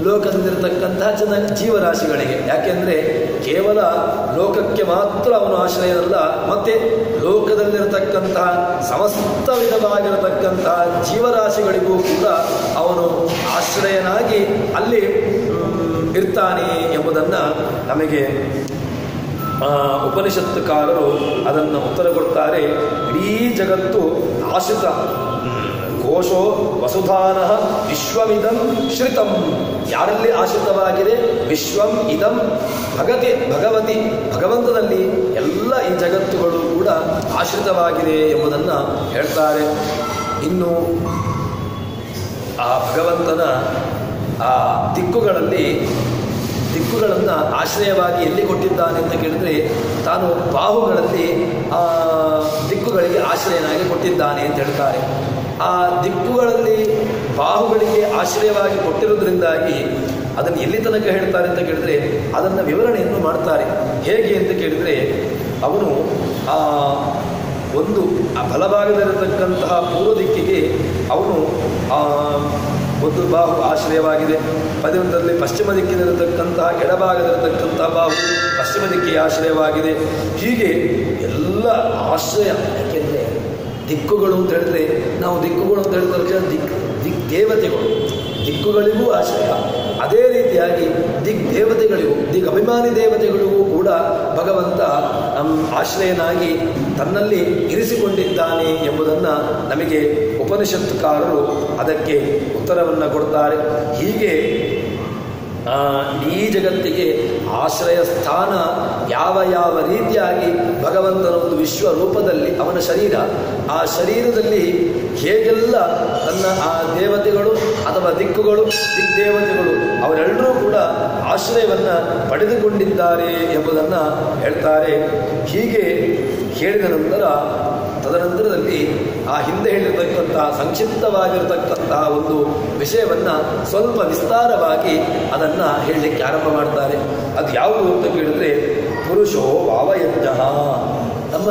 ಲೋಕದಲ್ಲಿರತಕ್ಕಂತಹ ಜೀವರಾಶಿಗಳಿಗೆ. ಯಾಕೆಂದರೆ ಕೇವಲ ಲೋಕಕ್ಕೆ ಮಾತ್ರ ಅವನು ಆಶ್ರಯವಲ್ಲ, ಮತ್ತೆ ಲೋಕದಲ್ಲಿರತಕ್ಕಂತಹ ಸಮಸ್ತ ವಿಧವಾಗಿರತಕ್ಕಂತಹ ಜೀವರಾಶಿಗಳಿಗೂ ಕೂಡ ಅವನು ಆಶ್ರಯನಾಗಿ ಅಲ್ಲಿ ಇರ್ತಾನೆ ಎಂಬುದನ್ನು ನಮಗೆ ಉಪನಿಷತ್ತುಕಾರರು ಅದನ್ನು ಉತ್ತರ ಕೊಡ್ತಾರೆ. ಇಡೀ ಜಗತ್ತು ಆಶ್ರಿತ ಕೋಶೋ ವಸುಧಾನ ವಿಶ್ವಮಿದಂ ಶ್ರಿತಂ. ಯಾರಲ್ಲಿ ಆಶ್ರಿತವಾಗಿದೆ? ವಿಶ್ವಂ ಇದಂ ಭಗವತಿ ಭಗವಂತನಲ್ಲಿ ಎಲ್ಲ ಈ ಜಗತ್ತುಗಳು ಕೂಡ ಆಶ್ರಿತವಾಗಿದೆ ಎಂಬುದನ್ನು ಹೇಳ್ತಾರೆ. ಇನ್ನು ಆ ಭಗವಂತನ ಆ ದಿಕ್ಕುಗಳನ್ನು ಆಶ್ರಯವಾಗಿ ಎಲ್ಲಿ ಕೊಟ್ಟಿದ್ದಾನೆ ಅಂತ ಕೇಳಿದರೆ ತಾನು ಬಾಹುಗಳಲ್ಲಿ ಆ ದಿಕ್ಕುಗಳಿಗೆ ಆಶ್ರಯನಾಗಿ ಕೊಟ್ಟಿದ್ದಾನೆ ಅಂತ ಹೇಳ್ತಾರೆ. ಆ ದಿಕ್ಕುಗಳಲ್ಲಿ ಬಾಹುಗಳಿಗೆ ಆಶ್ರಯವಾಗಿ ಕೊಟ್ಟಿರೋದ್ರಿಂದಾಗಿ ಅದನ್ನು ಎಲ್ಲಿ ತನಕ ಹೇಳ್ತಾರೆ ಅಂತ ಕೇಳಿದರೆ ಅದನ್ನು ವಿವರಣೆಯನ್ನು ಮಾಡ್ತಾರೆ. ಹೇಗೆ ಅಂತ ಕೇಳಿದರೆ ಅವನು ಒಂದು ಬಲಭಾಗದಲ್ಲಿರತಕ್ಕಂತಹ ಪೂರ್ವ ದಿಕ್ಕಿಗೆ ಅವನು ಒಂದು ಬಾಹು ಆಶ್ರಯವಾಗಿದೆ. ಪದದಲ್ಲಿ ಪಶ್ಚಿಮ ದಿಕ್ಕಿನಲ್ಲಿರತಕ್ಕಂತಹ ಎಡಭಾಗದಲ್ಲಿರತಕ್ಕಂತಹ ಬಾಹು ಪಶ್ಚಿಮ ದಿಕ್ಕಿಗೆ ಆಶ್ರಯವಾಗಿದೆ. ಹೀಗೆ ಎಲ್ಲ ಆಶ್ರಯ. ಯಾಕೆಂದರೆ ದಿಕ್ಕುಗಳು ಅಂತ ಹೇಳಿದ್ರೆ ನಾವು ದಿಕ್ಕುಗಳು ಅಂತ ಹೇಳಿದ್ರೆ ದಿಕ್ಕುಗಳಿಗೂ ಆಶ್ರಯ. ಅದೇ ರೀತಿಯಾಗಿ ದೇವತೆಗಳಿಗೂ ಅಭಿಮಾನಿ ದೇವತೆಗಳಿಗೂ ಕೂಡ ಭಗವಂತ ಆಶ್ರಯನಾಗಿ ತನ್ನಲ್ಲಿ ಇರಿಸಿಕೊಂಡಿದ್ದಾನೆ ಎಂಬುದನ್ನು ನಮಗೆ ಉಪನಿಷತ್ತುಕಾರರು ಅದಕ್ಕೆ ಉತ್ತರವನ್ನು ಕೊಡ್ತಾರೆ. ಹೀಗೆ ಈ ಜಗತ್ತಿಗೆ ಆಶ್ರಯ ಸ್ಥಾನ ಯಾವ ರೀತಿಯಾಗಿ ಭಗವಂತನ ಒಂದು ವಿಶ್ವರೂಪದಲ್ಲಿ ಅವನ ಶರೀರ, ಆ ಶರೀರದಲ್ಲಿ ಹೇಗೆಲ್ಲ ತನ್ನ ಆ ದೇವತೆಗಳು ಅಥವಾ ದಿಕ್ಕುಗಳು ದಿಗ್ದೇವತೆಗಳು ಅವರೆಲ್ಲರೂ ಕೂಡ ಆಶ್ರಯವನ್ನು ಪಡೆದುಕೊಂಡಿದ್ದಾರೆ ಎಂಬುದನ್ನು ಹೇಳ್ತಾರೆ. ಹೀಗೆ ಹೇಳಿದ ನಂತರ ತದನಂತರದಲ್ಲಿ ಆ ಹಿಂದೆ ಹೇಳಿರ್ತಕ್ಕಂತಹ ಸಂಕ್ಷಿಪ್ತವಾಗಿರತಕ್ಕಂತಹ ಒಂದು ವಿಷಯವನ್ನು ಸ್ವಲ್ಪ ವಿಸ್ತಾರವಾಗಿ ಅದನ್ನು ಹೇಳಲಿಕ್ಕೆ ಆರಂಭ ಮಾಡ್ತಾರೆ. ಅದು ಯಾವುದು ಅಂತ ಕೇಳಿದ್ರೆ ಪುರುಷೋ ವಾವಯಜ್ಞ. ನಮ್ಮ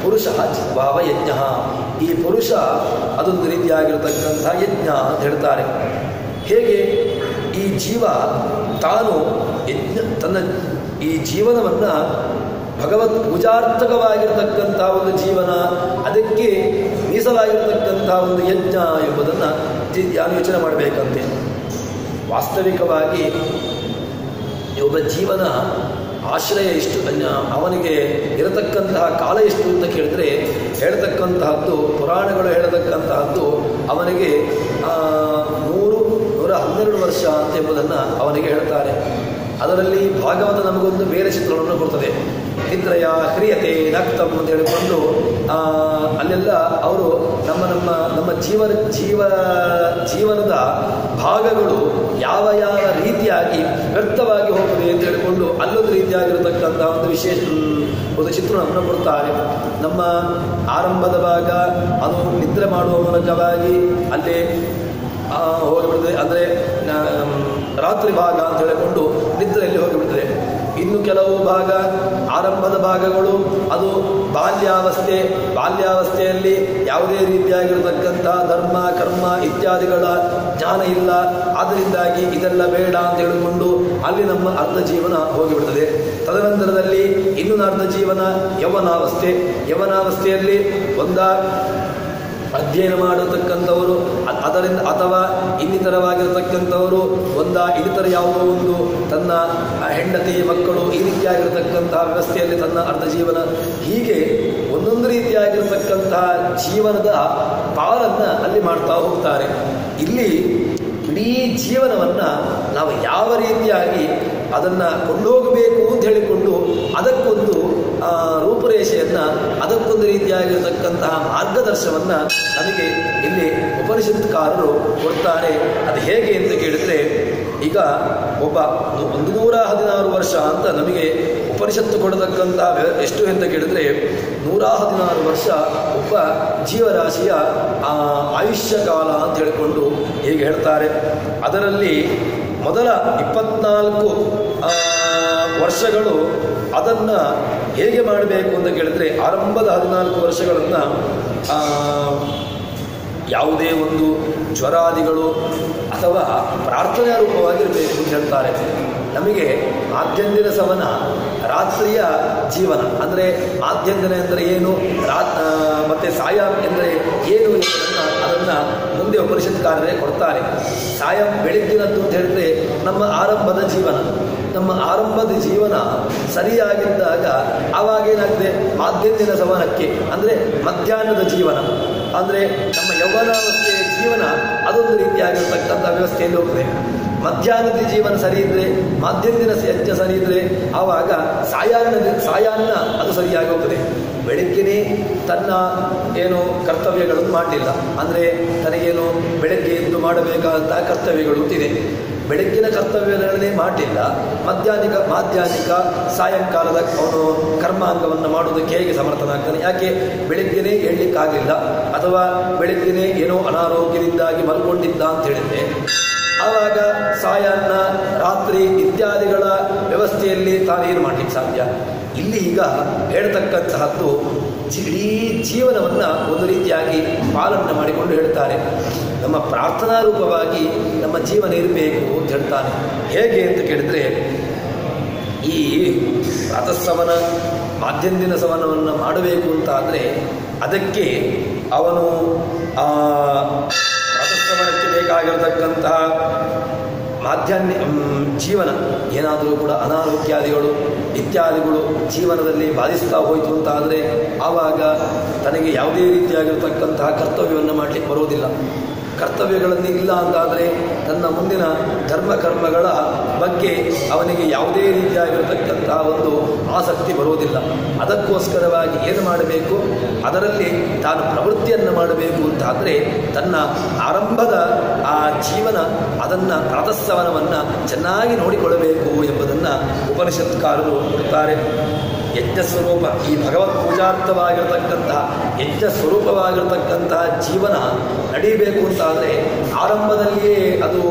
ಪುರುಷ ವಾವಯಜ್ಞ. ಈ ಪುರುಷ ಅದೊಂದು ರೀತಿಯಾಗಿರತಕ್ಕಂತಹ ಯಜ್ಞ ಅಂತ ಹೇಳ್ತಾರೆ. ಹೇಗೆ ಈ ಜೀವ ತಾನು ತನ್ನ ಈ ಜೀವನವನ್ನು ಭಗವತ್ ಪೂಜಾರ್ಥಕವಾಗಿರತಕ್ಕಂತಹ ಒಂದು ಜೀವನ, ಅದಕ್ಕೆ ಮೀಸಲಾಗಿರತಕ್ಕಂತಹ ಒಂದು ಯಜ್ಞ ಎಂಬುದನ್ನು ಯೋಚನೆ ಮಾಡಬೇಕಂತೆ. ವಾಸ್ತವಿಕವಾಗಿ ಒಬ್ಬ ಜೀವನ ಆಶ್ರಯ ಎಷ್ಟು, ಅವನಿಗೆ ಇರತಕ್ಕಂತಹ ಕಾಲ ಎಷ್ಟು ಅಂತ ಕೇಳಿದ್ರೆ ಹೇಳ್ತಕ್ಕಂತಹದ್ದು ಪುರಾಣಗಳು ಹೇಳತಕ್ಕಂತಹದ್ದು ಅವನಿಗೆ 112 ವರ್ಷ ಅಂತ ಎಂಬುದನ್ನು ಅವನಿಗೆ ಹೇಳ್ತಾರೆ. ಅದರಲ್ಲಿ ಭಾಗವತ ನಮಗೊಂದು ಬೇರೆ ಚಿತ್ರವನ್ನು ಕೊಡ್ತದೆ. ನಿದ್ರಯ ಕ್ರಿಯತೆ ನಕ್ತಂ ಅಂತ ಹೇಳಿಕೊಂಡು ಅಲ್ಲೆಲ್ಲ ಅವರು ನಮ್ಮ ಜೀವನದ ಭಾಗಗಳು ಯಾವ ರೀತಿಯಾಗಿ ವ್ಯರ್ಥವಾಗಿ ಹೋಗುತ್ತದೆ ಅಂತ ಹೇಳಿಕೊಂಡು ಅಲ್ಲೊಂದು ರೀತಿಯಾಗಿರತಕ್ಕಂಥ ಒಂದು ಚಿತ್ರಣವನ್ನು ಕೊಡ್ತಾರೆ. ನಮ್ಮ ಆರಂಭದ ಭಾಗ ಅದು ನಿದ್ರೆ ಮಾಡುವ ಮೂಲಕವಾಗಿ ಅಲ್ಲೇ ಹೋಗಿಬಿಡ್ತದೆ. ಅಂದರೆ ರಾತ್ರಿ ಭಾಗ ಅಂತ ಹೇಳಿಕೊಂಡು ನಿದ್ರೆಯಲ್ಲಿ ಹೋಗಿಬಿಡ್ತದೆ. ಇನ್ನು ಕೆಲವು ಭಾಗ ಆರಂಭದ ಭಾಗಗಳು ಅದು ಬಾಲ್ಯಾವಸ್ಥೆಯಲ್ಲಿ ಯಾವುದೇ ರೀತಿಯಾಗಿರತಕ್ಕಂಥ ಧರ್ಮ ಕರ್ಮ ಇತ್ಯಾದಿಗಳ ಜ್ಞಾನ ಇಲ್ಲ. ಆದ್ದರಿಂದಾಗಿ ಇದೆಲ್ಲ ಬೇಡ ಅಂತ ಹೇಳಿಕೊಂಡು ಅಲ್ಲಿ ನಮ್ಮ ಅರ್ಧ ಜೀವನ ಹೋಗಿಬಿಡ್ತದೆ. ತದನಂತರದಲ್ಲಿ ಇನ್ನೊಂದು ಅರ್ಧ ಜೀವನ ಯವನಾವಸ್ಥೆಯಲ್ಲಿ ಅಧ್ಯಯನ ಮಾಡತಕ್ಕಂಥವರು ಅದರಿಂದ ಅಥವಾ ಇನ್ನಿತರವಾಗಿರತಕ್ಕಂಥವರು ಇನ್ನಿತರ ಯಾವುದೋ ಒಂದು ತನ್ನ ಹೆಂಡತಿ ಮಕ್ಕಳು ಈ ರೀತಿಯಾಗಿರತಕ್ಕಂತಹ ವ್ಯವಸ್ಥೆಯಲ್ಲಿ ತನ್ನ ಅರ್ಧ ಜೀವನ, ಹೀಗೆ ಒಂದೊಂದು ರೀತಿಯಾಗಿರತಕ್ಕಂತಹ ಜೀವನದ ಪಾಲನ್ನು ಅಲ್ಲಿ ಮಾಡ್ತಾ ಹೋಗ್ತಾರೆ. ಇಲ್ಲಿ ಇಡೀ ಜೀವನವನ್ನು ನಾವು ಯಾವ ರೀತಿಯಾಗಿ ಅದನ್ನು ಕೊಂಡೋಗಬೇಕು ಅಂತ ಹೇಳಿಕೊಂಡು ಅದಕ್ಕೊಂದು ರೂಪುರೇಷೆಯನ್ನು, ಅದಕ್ಕೊಂದು ರೀತಿಯಾಗಿರತಕ್ಕಂತಹ ಮಾರ್ಗದರ್ಶನವನ್ನು ನಮಗೆ ಇಲ್ಲಿ ಉಪನಿಷತ್ಕಾರರು ಕೊಡ್ತಾರೆ. ಅದು ಹೇಗೆ ಅಂತ ಕೇಳಿದರೆ, ಈಗ 116 ವರ್ಷ ಅಂತ ನಮಗೆ ಉಪನಿಷತ್ತು ಕೊಡತಕ್ಕಂತಹ ಎಷ್ಟು ಅಂತ ಕೇಳಿದರೆ 116 ವರ್ಷ ಒಬ್ಬ ಜೀವರಾಶಿಯ ಆಯುಷ್ಯ ಕಾಲ ಅಂತ ಹೇಳಿಕೊಂಡು ಹೇಗೆ ಹೇಳ್ತಾರೆ. ಅದರಲ್ಲಿ ಮೊದಲ 24 ವರ್ಷಗಳು ಅದನ್ನು ಹೇಗೆ ಮಾಡಬೇಕು ಅಂತ ಕೇಳಿದರೆ, ಆರಂಭದ 14 ವರ್ಷಗಳನ್ನು ಯಾವುದೇ ಒಂದು ಜ್ವರಾದಿಗಳು ಅಥವಾ ಪ್ರಾರ್ಥನಾ ರೂಪವಾಗಿರಬೇಕು ಅಂತ ಹೇಳ್ತಾರೆ. ನಮಗೆ ಮಾಧ್ಯಂದಿನ ಸವನ ರಾತ್ರಿಯ ಜೀವನ ಅಂದರೆ ಮಾಧ್ಯಂದಿನ ಅಂದರೆ ಏನು, ಮತ್ತು ಸಾಯಂ ಎಂದರೆ ಏನು ಅದನ್ನು ಮುಂದೆ ಉಪನಿಷತ್ಕಾರರೇ ಕೊಡ್ತಾರೆ. ಸಾಯಂ ಬೆಳಗ್ಗಿನದ್ದು ಅಂತ ಹೇಳಿದ್ರೆ ನಮ್ಮ ಆರಂಭದ ಜೀವನ ಸರಿಯಾಗಿದ್ದಾಗ ಆವಾಗೇನಾಗಿದೆ, ಮಾಧ್ಯಂದಿನ ಸವನಕ್ಕೆ ಅಂದರೆ ಮಧ್ಯಾಹ್ನದ ಜೀವನ ಅಂದರೆ ನಮ್ಮ ಯೌವನಾವಸ್ಥೆಯ ಜೀವನ ಅದೊಂದು ರೀತಿಯಾಗಿರ್ತಕ್ಕಂಥ ವ್ಯವಸ್ಥೆಯಲ್ಲಿ ಹೋಗ್ತದೆ. ಮಧ್ಯಾಹ್ನದ ಜೀವನ ಸರಿ ಇದ್ದರೆ, ಮಾಧ್ಯಂದಿನ ಹೆಜ್ಜೆ ಸರಿ ಇದ್ದರೆ ಆವಾಗ ಸಾಯಾನ್ನ ಅದು ಸರಿಯಾಗಿ ಹೋಗ್ತದೆ. ಬೆಳಗ್ಗೆನೇ ತನ್ನ ಏನು ಕರ್ತವ್ಯಗಳನ್ನು ಮಾಡಲಿಲ್ಲ ಅಂದರೆ ತನಗೇನು ಬೆಳಗ್ಗೆ ಎದ್ದು ಮಾಡಬೇಕಾದಂತಹ ಕರ್ತವ್ಯಗಳು ಇದೆ, ಬೆಳಗ್ಗಿನ ಕರ್ತವ್ಯಗಳನ್ನೇ ಮಾಡಲಿಲ್ಲ. ಮಾಧ್ಯಾಹ್ನಿಕ ಸಾಯಂಕಾಲದ ಅವನು ಕರ್ಮಾಂಗವನ್ನು ಮಾಡೋದಕ್ಕೆ ಹೇಗೆ ಸಮರ್ಥನಾಗ್ತಾನೆ? ಯಾಕೆ ಬೆಳಗ್ಗೆನೇ ಹೇಳಲಿಕ್ಕಾಗಲಿಲ್ಲ ಅಥವಾ ಬೆಳಗ್ಗೆನೇ ಏನೋ ಅನಾರೋಗ್ಯದಿಂದಾಗಿ ಮಲ್ಕೊಂಡಿದ್ದ ಅಂತ ಹೇಳಿದ್ರೆ ಆವಾಗ ಸಾಯಾನ್ನ ರಾತ್ರಿ ಇತ್ಯಾದಿಗಳ ವ್ಯವಸ್ಥೆಯಲ್ಲಿ ತಾನೇನು ಮಾಡಲಿಕ್ಕೆ ಸಾಧ್ಯ? ಇಲ್ಲಿ ಈಗ ಹೇಳ್ತಕ್ಕಂತಹದ್ದು ಇಡೀ ಜೀವನವನ್ನು ಒಂದು ರೀತಿಯಾಗಿ ಪಾಲನೆ ಮಾಡಿಕೊಂಡು ಹೇಳ್ತಾರೆ. ನಮ್ಮ ಪ್ರಾರ್ಥನಾ ರೂಪವಾಗಿ ನಮ್ಮ ಜೀವನ ಇರಬೇಕು ಅಂತ ಹೇಳ್ತಾನೆ. ಹೇಗೆ ಅಂತ ಕೇಳಿದರೆ, ಈ ಪ್ರಾತಃಸವನ ಮಾಧ್ಯಂದಿನ ಸವನವನ್ನು ಮಾಡಬೇಕು ಅಂತ ಆದರೆ ಅದಕ್ಕೆ ಅವನು ಪ್ರಾತಃಸವನಕ್ಕೆ ಬೇಕಾಗಿರತಕ್ಕಂತಹ ಮಾಧ್ಯಾಹ್ನ ಜೀವನ ಏನಾದರೂ ಕೂಡ ಅನಾರೋಗ್ಯಾದಿಗಳು ಇತ್ಯಾದಿಗಳು ಜೀವನದಲ್ಲಿ ಬಾಧಿಸ್ತಾ ಹೋಯಿತು ಅಂತ ಆದರೆ ಆವಾಗ ತನಗೆ ಯಾವುದೇ ರೀತಿಯಾಗಿರತಕ್ಕಂತಹ ಕರ್ತವ್ಯವನ್ನು ಮಾಡಲಿಕ್ಕೆ ಬರೋದಿಲ್ಲ. ಕರ್ತವ್ಯಗಳನ್ನು ಇಲ್ಲ ಅಂತಾದರೆ ತನ್ನ ಮುಂದಿನ ಧರ್ಮ ಕರ್ಮಗಳ ಬಗ್ಗೆ ಅವನಿಗೆ ಯಾವುದೇ ರೀತಿಯಾಗಿರತಕ್ಕಂತಹ ಒಂದು ಆಸಕ್ತಿ ಬರೋದಿಲ್ಲ. ಅದಕ್ಕೋಸ್ಕರವಾಗಿ ಏನು ಮಾಡಬೇಕು, ಅದರಲ್ಲಿ ತಾನು ಪ್ರವೃತ್ತಿಯನ್ನು ಮಾಡಬೇಕು ಅಂತಾದರೆ ತನ್ನ ಆರಂಭದ ಆ ಜೀವನ ಅದನ್ನು ಪ್ರಾತಃಸವನವನ್ನು ಚೆನ್ನಾಗಿ ನೋಡಿಕೊಳ್ಳಬೇಕು ಎಂಬುದನ್ನು ಉಪನಿಷತ್ಕಾರರು ಕೊಡ್ತಾರೆ. ಯಜ್ಞ ಸ್ವರೂಪ, ಈ ಭಗವತ್ ಪೂಜಾರ್ಥವಾಗಿರತಕ್ಕಂತಹ ಯಜ್ಞ ಸ್ವರೂಪವಾಗಿರತಕ್ಕಂತಹ ಜೀವನ ನಡೀಬೇಕು ಅಂತಾದರೆ ಆರಂಭದಲ್ಲಿಯೇ ಅದು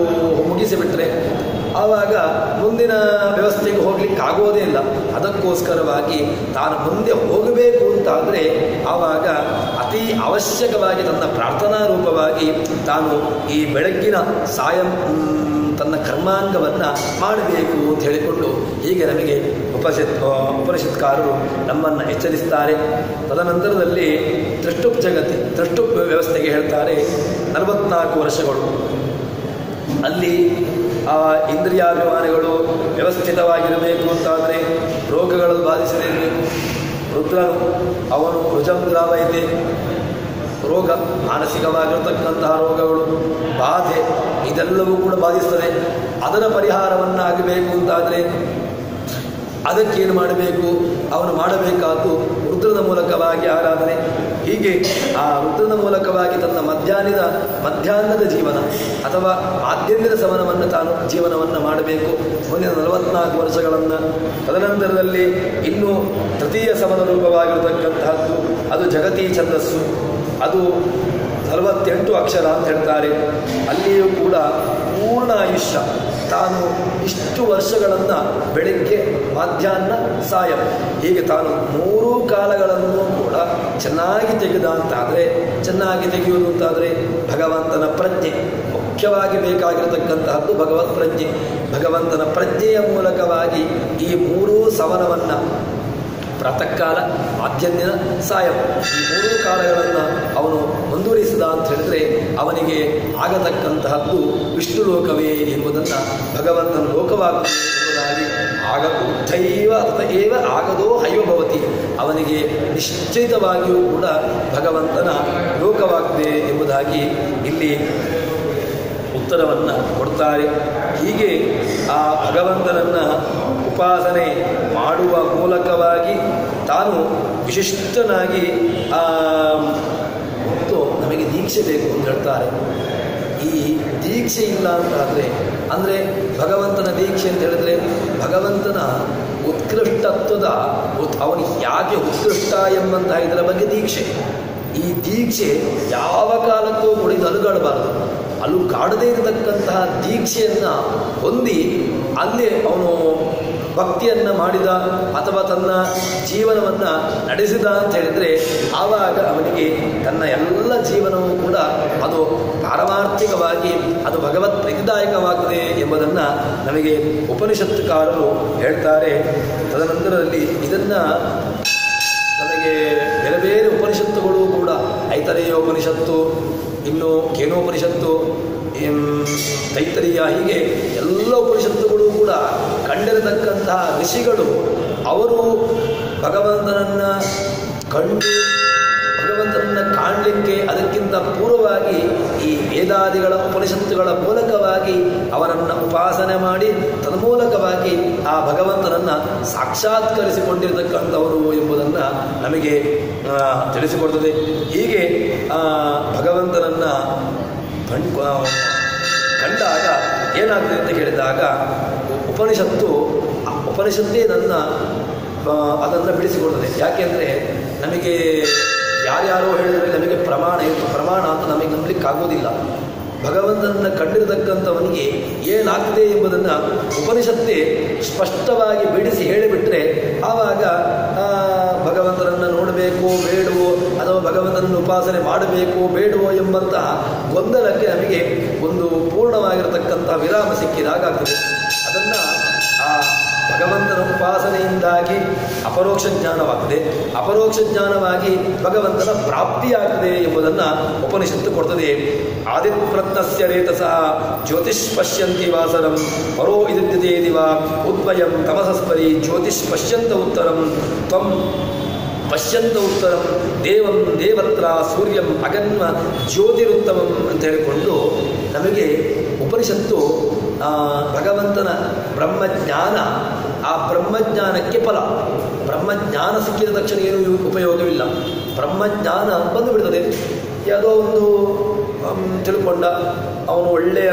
ಮುಗಿಸಿಬಿಟ್ರೆ ಆವಾಗ ಮುಂದಿನ ವ್ಯವಸ್ಥೆಗೆ ಹೋಗ್ಲಿಕ್ಕೆ ಆಗೋದೇ ಇಲ್ಲ. ಅದಕ್ಕೋಸ್ಕರವಾಗಿ ತಾನು ಮುಂದೆ ಹೋಗಬೇಕು ಅಂತಾದರೆ ಆವಾಗ ಅತಿ ಅವಶ್ಯಕವಾಗಿ ತನ್ನ ಪ್ರಾರ್ಥನಾ ರೂಪವಾಗಿ ತಾನು ಈ ಬೆಳಗ್ಗಿನ ತನ್ನ ಕರ್ಮಾಂಗವನ್ನು ಮಾಡಬೇಕು ಅಂತ ಹೇಳಿಕೊಂಡು ಹೀಗೆ ನಮಗೆ ಉಪನಿಷತ್ಕಾರರು ನಮ್ಮನ್ನು ಎಚ್ಚರಿಸ್ತಾರೆ. ತದನಂತರದಲ್ಲಿ ತ್ರಿಷ್ಟುಪ್ ವ್ಯವಸ್ಥೆಗೆ ಹೇಳ್ತಾರೆ 44 ವರ್ಷಗಳು. ಅಲ್ಲಿ ಆ ಇಂದ್ರಿಯಾಭಿಮಾನಿಗಳು ವ್ಯವಸ್ಥಿತವಾಗಿರಬೇಕು ಅಂತಾದರೆ ರೋಗಗಳು ಬಾಧಿಸದಿರಬೇಕು. ರುದ್ರನು ಅವನು ರುಜಂ ದ್ರಾವಯತೆ, ರೋಗ ಮಾನಸಿಕವಾಗಿರತಕ್ಕಂತಹ ರೋಗಗಳು ಬಾಧೆ ಇದೆಲ್ಲವೂ ಕೂಡ ಬಾಧಿಸ್ತದೆ. ಅದರ ಪರಿಹಾರವನ್ನಾಗಬೇಕು ಅಂತಾದರೆ ಅದಕ್ಕೇನು ಮಾಡಬೇಕು, ಅವನು ಮಾಡಬೇಕಾದ್ದು ರುದ್ರನ ಮೂಲಕವಾಗಿ ಆರಾಧನೆ. ಹೀಗೆ ಆ ರುದ್ರನ ಮೂಲಕವಾಗಿ ತನ್ನ ಮಧ್ಯಾಹ್ನದ ಜೀವನ ಅಥವಾ ಮಾಧ್ಯಂದಿನ ಸವನವನ್ನು ತಾನು ಜೀವನವನ್ನು ಮಾಡಬೇಕು ಮುಂದಿನ 44 ವರ್ಷಗಳನ್ನು. ತದನಂತರದಲ್ಲಿ ಇನ್ನೂ ತೃತೀಯ ಸವನ ರೂಪವಾಗಿರತಕ್ಕಂತಹದ್ದು ಅದು ಜಗತೀ ಛಂದಸ್ಸು. ಅದು 48 ಅಕ್ಷರ ಅಂತ ಹೇಳ್ತಾರೆ. ಅಲ್ಲಿಯೂ ಕೂಡ ಪೂರ್ಣ ಆಯುಷ್ಯ ತಾನು ಇಷ್ಟು ವರ್ಷಗಳನ್ನು ಬೆಳಗ್ಗೆ ಮಧ್ಯಾಹ್ನ ಸಾಯ ಹೀಗೆ ತಾನು 3 ಕಾಲಗಳನ್ನು ಕೂಡ ಚೆನ್ನಾಗಿ ತೆಗೆದ ಅಂತಾದರೆ, ಚೆನ್ನಾಗಿ ತೆಗೆಯುವುದು ಅಂತಾದರೆ ಭಗವಂತನ ಪ್ರಜ್ಞೆ ಮುಖ್ಯವಾಗಿ ಬೇಕಾಗಿರತಕ್ಕಂತಹದ್ದು. ಭಗವತ್ ಪ್ರಜ್ಞೆ, ಭಗವಂತನ ಪ್ರಜ್ಞೆಯ ಮೂಲಕವಾಗಿ ಈ 3 ಸವನವನ್ನು ಪ್ರಾತಃ ಕಾಲ, ಮಾಧ್ಯನ್ಯ, ಸಾಯಂ ಈ 3 ಕಾಲಗಳನ್ನು ಅವನು ಮುಂದುವರಿಸಿದ ಅಂತ ಹೇಳಿದ್ರೆ ಅವನಿಗೆ ಆಗತಕ್ಕಂತಹದ್ದು ವಿಷ್ಣು ಲೋಕವೇ ಎಂಬುದನ್ನು ಭಗವಂತನ ಲೋಕವಾಗ್ತದೆ ಎಂಬುದಾಗಿ ಆಗ ಉತ್ತೈವ ಅತಏವ ಆಗದೋ ಹೈವಭವತಿ ಅವನಿಗೆ ನಿಶ್ಚಿತವಾಗಿಯೂ ಕೂಡ ಭಗವಂತನ ಲೋಕವಾಗ್ತದೆ ಎಂಬುದಾಗಿ ಇಲ್ಲಿ ಉತ್ತರವನ್ನು ಕೊಡ್ತಾರೆ. ಹೀಗೆ ಆ ಭಗವಂತನನ್ನು ಉಪಾಸನೆ ಮಾಡುವ ಮೂಲಕವಾಗಿ ತಾನು ವಿಶಿಷ್ಟನಾಗಿ ಮತ್ತು ನಮಗೆ ದೀಕ್ಷೆ ಬೇಕು ಅಂತ ಹೇಳ್ತಾರೆ. ಈ ದೀಕ್ಷೆ ಇಲ್ಲ ಅಂತಾದರೆ ಅಂದರೆ ಭಗವಂತನ ದೀಕ್ಷೆ ಅಂತ ಹೇಳಿದ್ರೆ ಭಗವಂತನ ಉತ್ಕೃಷ್ಟತ್ವದ ಅವನಿಗೆ ಯಾಕೆ ಉತ್ಕೃಷ್ಟ ಎಂಬಂತಹ ಇದರ ಬಗ್ಗೆ ದೀಕ್ಷೆ. ಈ ದೀಕ್ಷೆ ಯಾವ ಕಾಲಕ್ಕೂ ಕುಡಿದು ಅಲುಗಾಡಬಾರದು. ಅಲುಗಾಡದೇ ಇರತಕ್ಕಂತಹ ದೀಕ್ಷೆಯನ್ನು ಹೊಂದಿ ಅಲ್ಲಿ ಅವನು ಭಕ್ತಿಯನ್ನು ಮಾಡಿದ ಅಥವಾ ತನ್ನ ಜೀವನವನ್ನು ನಡೆಸಿದ ಅಂತ ಹೇಳಿದರೆ ಆವಾಗ ಅವನಿಗೆ ತನ್ನ ಎಲ್ಲ ಜೀವನವೂ ಕೂಡ ಅದು ಪಾರಮಾರ್ಥಿಕವಾಗಿ ಅದು ಭಗವತ್ ಪ್ರೀತಿದಾಯಕವಾಗಿದೆ ಎಂಬುದನ್ನು ನಮಗೆ ಉಪನಿಷತ್ತುಕಾರರು ಹೇಳ್ತಾರೆ. ತದನಂತರದಲ್ಲಿ ಇದನ್ನು ನಮಗೆ ಬೇರೆ ಬೇರೆ ಉಪನಿಷತ್ತುಗಳು ಕೂಡ ಐತರೇಯೋಪನಿಷತ್ತು, ಇನ್ನು ಕೇನೋಪನಿಷತ್ತು, ತೈತರೀಯ ಹೀಗೆ ಎಲ್ಲ ಉಪನಿಷತ್ತುಗಳು ಕೂಡ ಕಂಡಿರತಕ್ಕಂತಹ ಋಷಿಗಳು ಅವರು ಭಗವಂತನನ್ನು ಕಂಡು ಭಗವಂತನನ್ನು ಕಾಣಲಿಕ್ಕೆ ಅದಕ್ಕಿಂತ ಪೂರ್ವವಾಗಿ ಈ ವೇದಾದಿಗಳ ಉಪನಿಷತ್ತುಗಳ ಮೂಲಕವಾಗಿ ಅವರನ್ನು ಉಪಾಸನೆ ಮಾಡಿ ತನ್ಮೂಲಕವಾಗಿ ಆ ಭಗವಂತನನ್ನು ಸಾಕ್ಷಾತ್ಕರಿಸಿಕೊಂಡಿರತಕ್ಕಂಥವರು ಎಂಬುದನ್ನು ನಮಗೆ ತಿಳಿಸಿಕೊಡ್ತದೆ. ಹೀಗೆ ಭಗವಂತನನ್ನು ಕಂಡಾಗ ಏನಾಗ್ತದೆ ಅಂತ ಕೇಳಿದಾಗ ಉಪನಿಷತ್ತೇ ಅದನ್ನು ಬಿಡಿಸಿಕೊಡ್ತದೆ. ಯಾಕೆಂದರೆ ನಮಗೆ ಯಾರ್ಯಾರೋ ಹೇಳಿದರೆ ನಮಗೆ ಪ್ರಮಾಣ ಅಂತ ನಮಗೆ ನಂಬಲಿಕ್ಕಾಗೋದಿಲ್ಲ. ಭಗವಂತನನ್ನು ಕಂಡಿರತಕ್ಕಂಥವನಿಗೆ ಏನಾಗ್ತದೆ ಎಂಬುದನ್ನು ಉಪನಿಷತ್ತೇ ಸ್ಪಷ್ಟವಾಗಿ ಬಿಡಿಸಿ ಹೇಳಿಬಿಟ್ರೆ ಆವಾಗ ಭಗವಂತನನ್ನು ನೋಡಬೇಕೋ ಬೇಡವೋ ಅಥವಾ ಭಗವಂತನನ್ನು ಉಪಾಸನೆ ಮಾಡಬೇಕೋ ಬೇಡವೋ ಎಂಬಂತಹ ಗೊಂದಲಕ್ಕೆ ನಮಗೆ ಒಂದು ಪೂರ್ಣವಾಗಿರತಕ್ಕಂಥ ವಿರಾಮ ಸಿಕ್ಕಿದಾಗ್ತದೆ. ಅದನ್ನು ಆ ಭಗವಂತನ ಉಪಾಸನೆಯಿಂದಾಗಿ ಅಪರೋಕ್ಷ ಜ್ಞಾನವಾಗ್ತದೆ, ಅಪರೋಕ್ಷ ಜ್ಞಾನವಾಗಿ ಭಗವಂತನ ಪ್ರಾಪ್ತಿಯಾಗ್ತದೆ ಎಂಬುದನ್ನು ಉಪನಿಷತ್ತು ಕೊಡ್ತದೆ. ಆದಿತ್ಯಪ್ರತ್ನಸ್ಯ ರೇತಸಃ ಜ್ಯೋತಿಷ್ ಪಶ್ಯಂತಿ ವಾಸರಂ ಪರೋ ಇದಿತ್ಯತೆ ದಿವಾ ಉದ್ವಯಂ ತಮಸಸ್ಪರಿ ಜ್ಯೋತಿಷ್ ಪಶ್ಯಂತ ಉತ್ತರಂ ತ್ವಂ ಪಶ್ಯಂತ ಉತ್ತರಂ ದೇವಂ ದೇವತ್ರ ಸೂರ್ಯಂ ಅಗನ್ವ ಜ್ಯೋತಿರುತ್ತಮಂ ಅಂತ ಹೇಳಿಕೊಂಡು ನಮಗೆ ಉಪನಿಷತ್ತು ಭಗವಂತನ ಬ್ರಹ್ಮಜ್ಞಾನ, ಆ ಬ್ರಹ್ಮಜ್ಞಾನಕ್ಕೆ ಫಲ. ಬ್ರಹ್ಮಜ್ಞಾನ ಸಿಕ್ಕಿದ ತಕ್ಷಣ ಏನೂ ಉಪಯೋಗವಿಲ್ಲ. ಬ್ರಹ್ಮಜ್ಞಾನ ಬಂದು ಬಿಡ್ತದೆ. ಯಾವುದೋ ಒಂದು ತಿಳ್ಕೊಂಡ ಅವನು ಒಳ್ಳೆಯ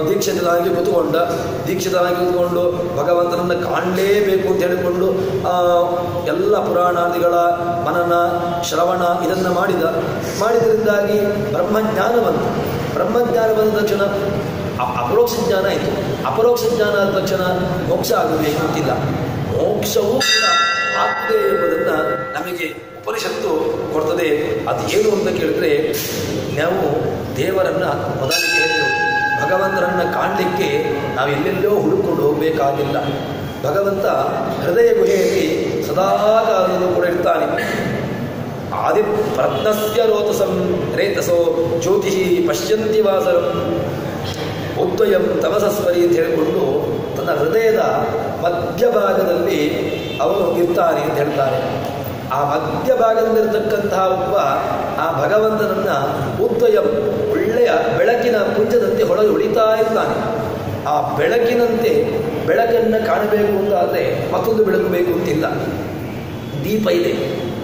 ದೀಕ್ಷಿತನಾಗಿ ಕೂತ್ಕೊಂಡು ಭಗವಂತನನ್ನು ಕಾಣಲೇಬೇಕು ಅಂತ ಹೇಳಿಕೊಂಡು ಎಲ್ಲ ಪುರಾಣಾದಿಗಳ ಮನನ ಶ್ರವಣ ಇದನ್ನು ಮಾಡಿದ್ರಿಂದಾಗಿ ಬ್ರಹ್ಮಜ್ಞಾನ ಬಂತು. ಬ್ರಹ್ಮಜ್ಞಾನ ಬಂದ ತಕ್ಷಣ ಅಪರೋಕ್ಷ ಜ್ಞಾನ ಆಯಿತು. ಅಪರೋಕ್ಷ ಜ್ಞಾನ ಆದ ತಕ್ಷಣ ಮೋಕ್ಷ ಆಗಬೇಕು ಅಂತಿಲ್ಲ. ಮೋಕ್ಷವೂ ಕೂಡ ಆಗ್ತದೆ ಎಂಬುದನ್ನು ನಮಗೆ ಉಪನಿಷತ್ತು ಕೊಡ್ತದೆ. ಅದು ಏನು ಅಂತ ಕೇಳಿದ್ರೆ ನಾವು ದೇವರನ್ನು ಮೊದಲಿಗೆ ಹೇಳಿದೆವು, ಭಗವಂತನನ್ನು ಕಾಣಲಿಕ್ಕೆ ನಾವು ಎಲ್ಲೆಲ್ಲೋ ಹುಡುಕೊಂಡು ಹೋಗಬೇಕಾಗಿಲ್ಲ. ಭಗವಂತ ಹೃದಯ ಗುಹೆಯಲ್ಲಿ ಸದಾಕಾಲದಲ್ಲೂ ಕೂಡ ಇರ್ತಾನೆ. ಆದಿಪ್ರತ್ನಸ್ಯ ರೇತಸೋ ಜ್ಯೋತಿ ಪಶ್ಯಂತಿ ವಾಸರಂ ಉದ್ವಯಂ ತಮಸಸ್ವರಿ ಅಂತ ಹೇಳಿಕೊಂಡು ತನ್ನ ಹೃದಯದ ಮಧ್ಯಭಾಗದಲ್ಲಿ ಅವನು ಇರ್ತಾನೆ ಅಂತ ಹೇಳ್ತಾರೆ. ಆ ಮಧ್ಯಭಾಗದಲ್ಲಿರ್ತಕ್ಕಂತಹ ಒಬ್ಬ ಆ ಭಗವಂತನನ್ನು ಉದ್ವಯಂ ಒಳ್ಳೆಯ ಬೆಳಕಿನ ಪುಂಜದಂತೆ ಹೊರಗೆ ಹೊಳಿತಾ ಇರ್ತಾನೆ. ಆ ಬೆಳಕಿನಂತೆ ಬೆಳಕನ್ನು ಕಾಣಬೇಕು ಅಂತಾದರೆ ಮತ್ತೊಂದು ಬೆಳಕು ಬೇಕು ಅಂತಿಲ್ಲ. ದೀಪ ಇದೆ,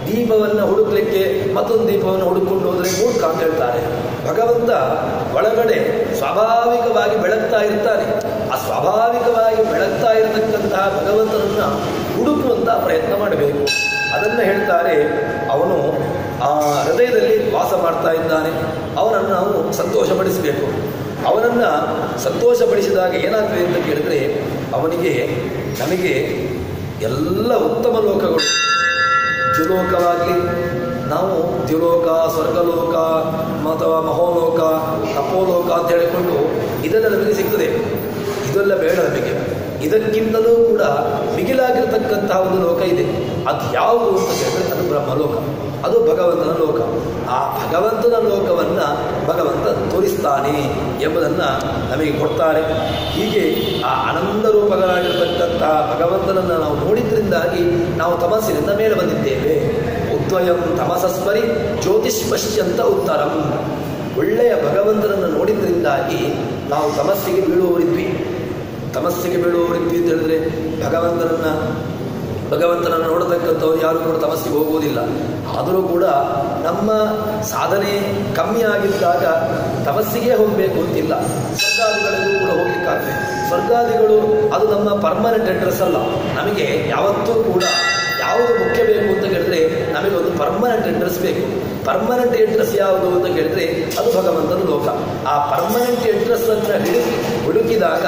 ದೀಪವನ್ನು ಹುಡುಕಲಿಕ್ಕೆ ಮತ್ತೊಂದು ದೀಪವನ್ನು ಹುಡುಕೊಂಡು ಹೋದರೆ ಮೂರ್ಖ ಅಂತ ಹೇಳ್ತಾರೆ. ಭಗವಂತ ಒಳಗಡೆ ಸ್ವಾಭಾವಿಕವಾಗಿ ಬೆಳಗ್ತಾ ಇರ್ತಾನೆ. ಆ ಸ್ವಾಭಾವಿಕವಾಗಿ ಬೆಳಗ್ತಾ ಇರತಕ್ಕಂತಹ ಭಗವಂತನನ್ನು ಹುಡುಕುವಂಥ ಪ್ರಯತ್ನ ಮಾಡಬೇಕು. ಅದನ್ನು ಹೇಳ್ತಾರೆ. ಅವನು ಆ ಹೃದಯದಲ್ಲಿ ವಾಸ ಮಾಡ್ತಾ ಇದ್ದಾನೆ. ಅವನನ್ನು ನಾವು ಸಂತೋಷಪಡಿಸಬೇಕು. ಅವನನ್ನು ಸಂತೋಷಪಡಿಸಿದಾಗ ಏನಾಗ್ತದೆ ಅಂತ ಕೇಳಿದರೆ ಅವನಿಗೆ ನಮಗೆ ಎಲ್ಲ ಉತ್ತಮ ಲೋಕಗಳು, ದ್ಯುಲೋಕವಾಗಲಿ, ನಾವು ದ್ಯುಲೋಕ, ಸ್ವರ್ಗಲೋಕ ಅಥವಾ ಮಹೋಲೋಕ, ತಪೋಲೋಕ ಅಂತ ಹೇಳಿಕೊಂಡು ಇದೆಲ್ಲ ನಮಗೆ ಸಿಗ್ತದೆ. ಇದೆಲ್ಲ ಬೇಡ ನಮಗೆ. ಇದಕ್ಕಿಂತಲೂ ಕೂಡ ಮಿಗಿಲಾಗಿರ್ತಕ್ಕಂತಹ ಒಂದು ಲೋಕ ಇದೆ. ಅದು ಯಾವುದು ಅಂತ ಹೇಳಿದ್ರೆ ಅದು ಬ್ರಹ್ಮಲೋಕ, ಅದು ಭಗವಂತನ ಲೋಕ. ಆ ಭಗವಂತನ ಲೋಕವನ್ನು ಭಗವಂತ ತೋರಿಸ್ತಾನೆ ಎಂಬುದನ್ನು ನಮಗೆ ಕೊಡ್ತಾರೆ. ಹೀಗೆ ಆ ಆನಂದ ರೂಪಗಳಾಗಿರ್ತಕ್ಕಂತಹ ಭಗವಂತನನ್ನು ನಾವು ನೋಡಿದ್ರಿಂದಾಗಿ ನಾವು ತಮಸ್ಸಿನಿಂದ ಮೇಲೆ ಬಂದಿದ್ದೇವೆ. ಉದ್ವಯಂ ತಮಸಸ್ಮರಿ ಜ್ಯೋತಿಷ್ಪಶ್ಯಂತ ಉತ್ತರಂ. ಒಳ್ಳೆಯ ಭಗವಂತನನ್ನು ನೋಡಿದ್ರಿಂದಾಗಿ ನಾವು ತಮಸ್ಸಿಗೆ ಬೀಳುವವರಿದ್ವಿ. ತಮಸ್ಸಿಗೆ ಬೀಳುವವರಿದ್ವಿ ಅಂತ ಹೇಳಿದ್ರೆ ಭಗವಂತನನ್ನು ನೋಡತಕ್ಕಂಥವ್ರು ಯಾರು ಕೂಡ ತಮಸ್ಸಿಗೆ ಹೋಗುವುದಿಲ್ಲ. ಆದರೂ ಕೂಡ ನಮ್ಮ ಸಾಧನೆ ಕಮ್ಮಿ ಆಗಿದ್ದಾಗ ತಮಸ್ಸಿಗೆ ಹೋಗಬೇಕು ಅಂತಿಲ್ಲ, ಸ್ವರ್ಗಾದಿಗಳಿಗೂ ಕೂಡ ಹೋಗ್ಲಿಕ್ಕಾಗ್ತದೆ. ಸ್ವರ್ಗಾದಿಗಳು ಅದು ನಮ್ಮ ಪರ್ಮನೆಂಟ್ ಅಡ್ರೆಸ್ ಅಲ್ಲ. ನಮಗೆ ಯಾವತ್ತೂ ಕೂಡ ಯಾವುದು ಮುಖ್ಯ ಬೇಕು ಅಂತ ಕೇಳಿದ್ರೆ ನಮಗೆ ಒಂದು ಪರ್ಮನೆಂಟ್ ಅಡ್ರೆಸ್ ಬೇಕು. ಪರ್ಮನೆಂಟ್ ಅಡ್ರೆಸ್ ಯಾವುದು ಅಂತ ಕೇಳಿದ್ರೆ ಅದು ಭಗವಂತನ ಲೋಕ. ಆ ಪರ್ಮನೆಂಟ್ ಅಡ್ರೆಸ್ಸನ್ನು ಹುಡುಕಿದಾಗ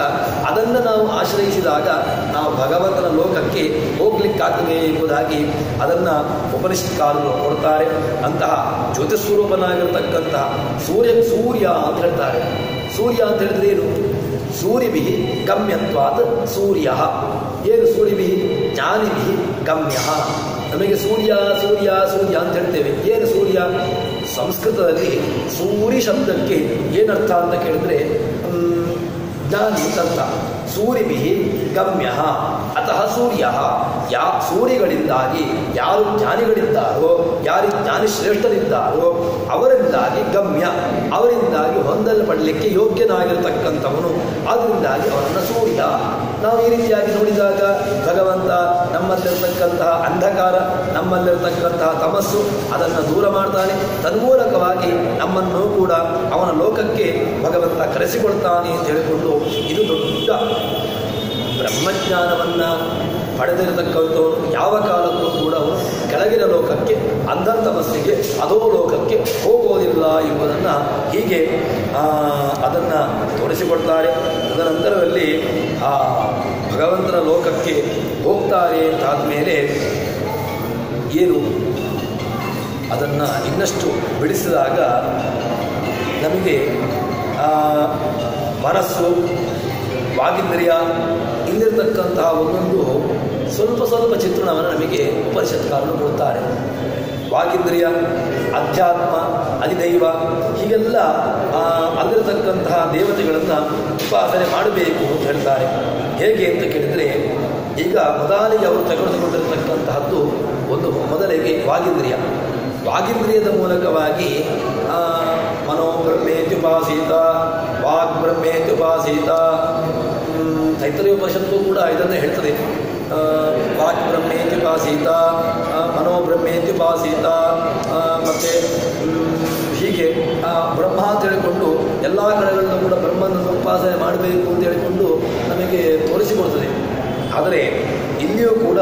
ಅದನ್ನು ನಾವು ಆಶ್ರಯಿಸಿದಾಗ ನಾವು ಭಗವಂತನ ಲೋಕಕ್ಕೆ ಹೋಗ್ಲಿಕ್ಕಾಗ್ತದೆ ಎಂಬುದಾಗಿ ಅದನ್ನು ಉಪನಿಷತ್ಕಾರರು ಕೊಡ್ತಾರೆ. ಅಂತಹ ಜ್ಯೋತಿಸ್ವರೂಪನಾಗಿರ್ತಕ್ಕಂತಹ ಸೂರ್ಯ ಅಂತ ಹೇಳ್ತಾರೆ. ಸೂರ್ಯ ಅಂತ ಹೇಳಿದ್ರೆ ಏನು? ಸೂರ್ಯಭಿ ಗಮ್ಯತ್ವಾತ್ ಸೂರ್ಯ. ಏನು ಸೂರ್ಯಭಿ? ಜ್ಞಾನಿಭಿ ಗಮ್ಯ. ನಮಗೆ ಸೂರ್ಯ ಸೂರ್ಯ ಸೂರ್ಯ ಅಂತ ಹೇಳ್ತೇವೆ. ಏನು ಸೂರ್ಯ? ಸಂಸ್ಕೃತದಲ್ಲಿ ಸೂರಿ ಶಬ್ದಕ್ಕೆ ಏನರ್ಥ ಅಂತ ಕೇಳಿದ್ರೆ ಜ್ಞಾನಿ ಅಂತ. ಸೂರ್ಯಭಿ ಗಮ್ಯ ಅತಃ ಸೂರ್ಯ. ಸೂರ್ಯಗಳಿಂದಾಗಿ ಯಾರು ಜ್ಞಾನಿಗಳಿದ್ದಾರೋ, ಯಾರು ಜ್ಞಾನಿ ಶ್ರೇಷ್ಠರಿದ್ದಾರೋ ಅವರಿಂದಾಗಿ ಗಮ್ಯ, ಅವರಿಂದಾಗಿ ಹೊಂದಲ್ಪಡಲಿಕ್ಕೆ ಯೋಗ್ಯನಾಗಿರ್ತಕ್ಕಂಥವನು. ಅದರಿಂದಾಗಿ ಅವನನ್ನು ಸೂರ್ಯ. ನಾವು ಈ ರೀತಿಯಾಗಿ ನೋಡಿದಾಗ ಭಗವಂತ ನಮ್ಮಲ್ಲಿರ್ತಕ್ಕಂತಹ ಅಂಧಕಾರ, ನಮ್ಮಲ್ಲಿರ್ತಕ್ಕಂತಹ ತಮಸ್ಸು ಅದನ್ನು ದೂರ ಮಾಡ್ತಾನೆ. ತನ್ಮೂಲಕವಾಗಿ ನಮ್ಮನ್ನು ಕೂಡ ಅವನ ಲೋಕಕ್ಕೆ ಭಗವಂತ ಕರೆಸಿಕೊಳ್ತಾನೆ ಅಂತ ಹೇಳಿಕೊಂಡು ಇದು ದೊಡ್ಡ ಬ್ರಹ್ಮಜ್ಞಾನವನ್ನು ಪಡೆದಿರತಕ್ಕಂಥವನು ಯಾವ ಕಾಲಕ್ಕೂ ಕೂಡ ಅವನು ಕೆಳಗಿನ ಲೋಕಕ್ಕೆ, ಅಂಧಂತಮಸ್ಸಿಗೆ, ಅಧೋ ಲೋಕಕ್ಕೆ ಹೋಗೋದಿಲ್ಲ ಎಂಬುದನ್ನು ಹೀಗೆ ಅದನ್ನು ತೋರಿಸಿಕೊಡ್ತಾರೆ. ತದನಂತರದಲ್ಲಿ ಆ ಭಗವಂತನ ಲೋಕಕ್ಕೆ ಹೋಗ್ತಾರೆ ಅಂತಾದ ಮೇಲೆ ಏನು ಅದನ್ನು ಇನ್ನಷ್ಟು ಬಿಡಿಸಿದಾಗ ನಮಗೆ ಮನಸ್ಸು, ವಾಗೀಂದ್ರಿಯ ಇಲ್ಲಿರ್ತಕ್ಕಂತಹ ಒಂದೊಂದು ಸ್ವಲ್ಪ ಚಿತ್ರಣವನ್ನು ನಮಗೆ ಉಪನಿಷತ್ಕಾರರು ಕೊಡ್ತಾರೆ. ವಾಗೀಂದ್ರಿಯ, ಅಧ್ಯಾತ್ಮ, ಅಧಿದೈವ ಹೀಗೆಲ್ಲ ಅಲ್ಲಿರತಕ್ಕಂತಹ ದೇವತೆಗಳನ್ನು ಉಪಾಸನೆ ಮಾಡಬೇಕು ಅಂತ ಹೇಳ್ತಾರೆ. ಹೇಗೆ ಅಂತ ಕೇಳಿದರೆ ಈಗ ಮೊದಲಿಗೆ ಅವರು ತೆಗೆದುಕೊಂಡಿರತಕ್ಕಂತಹದ್ದು ಒಂದು ಮೊದಲಿಗೆ ವಾಗೀಂದ್ರಿಯದ ಮೂಲಕವಾಗಿ ಮನೋಬ್ರಹ್ಮೇತ್ಯುಪಾಸೀತ, ವಾಗ್ಬ್ರಹ್ಮೇತ್ಯುಪಾಸೀತ. ತೈತ್ತರೀಯೋಪನಿಷತ್ತು ಕೂಡ ಇದನ್ನೇ ಹೇಳ್ತದೆ. ವಾಗ್ಬ್ರಹ್ಮೇತ್ಯುಪಾಸೀತ, ಮನೋಬ್ರಹ್ಮೇತ್ಯುಪಾಸೀತ. ಮತ್ತು ಹೀಗೆ ಬ್ರಹ್ಮ ಅಂತ ಹೇಳಿಕೊಂಡು ಎಲ್ಲ ಕಡೆಗಳಲ್ಲೂ ಕೂಡ ಬ್ರಹ್ಮನನ್ನು ಉಪಾಸನೆ ಮಾಡಬೇಕು ಅಂತ ಹೇಳಿಕೊಂಡು ನಮಗೆ ತೋರಿಸಿಕೊಡ್ತದೆ. ಆದರೆ ಇಲ್ಲಿಯೂ ಕೂಡ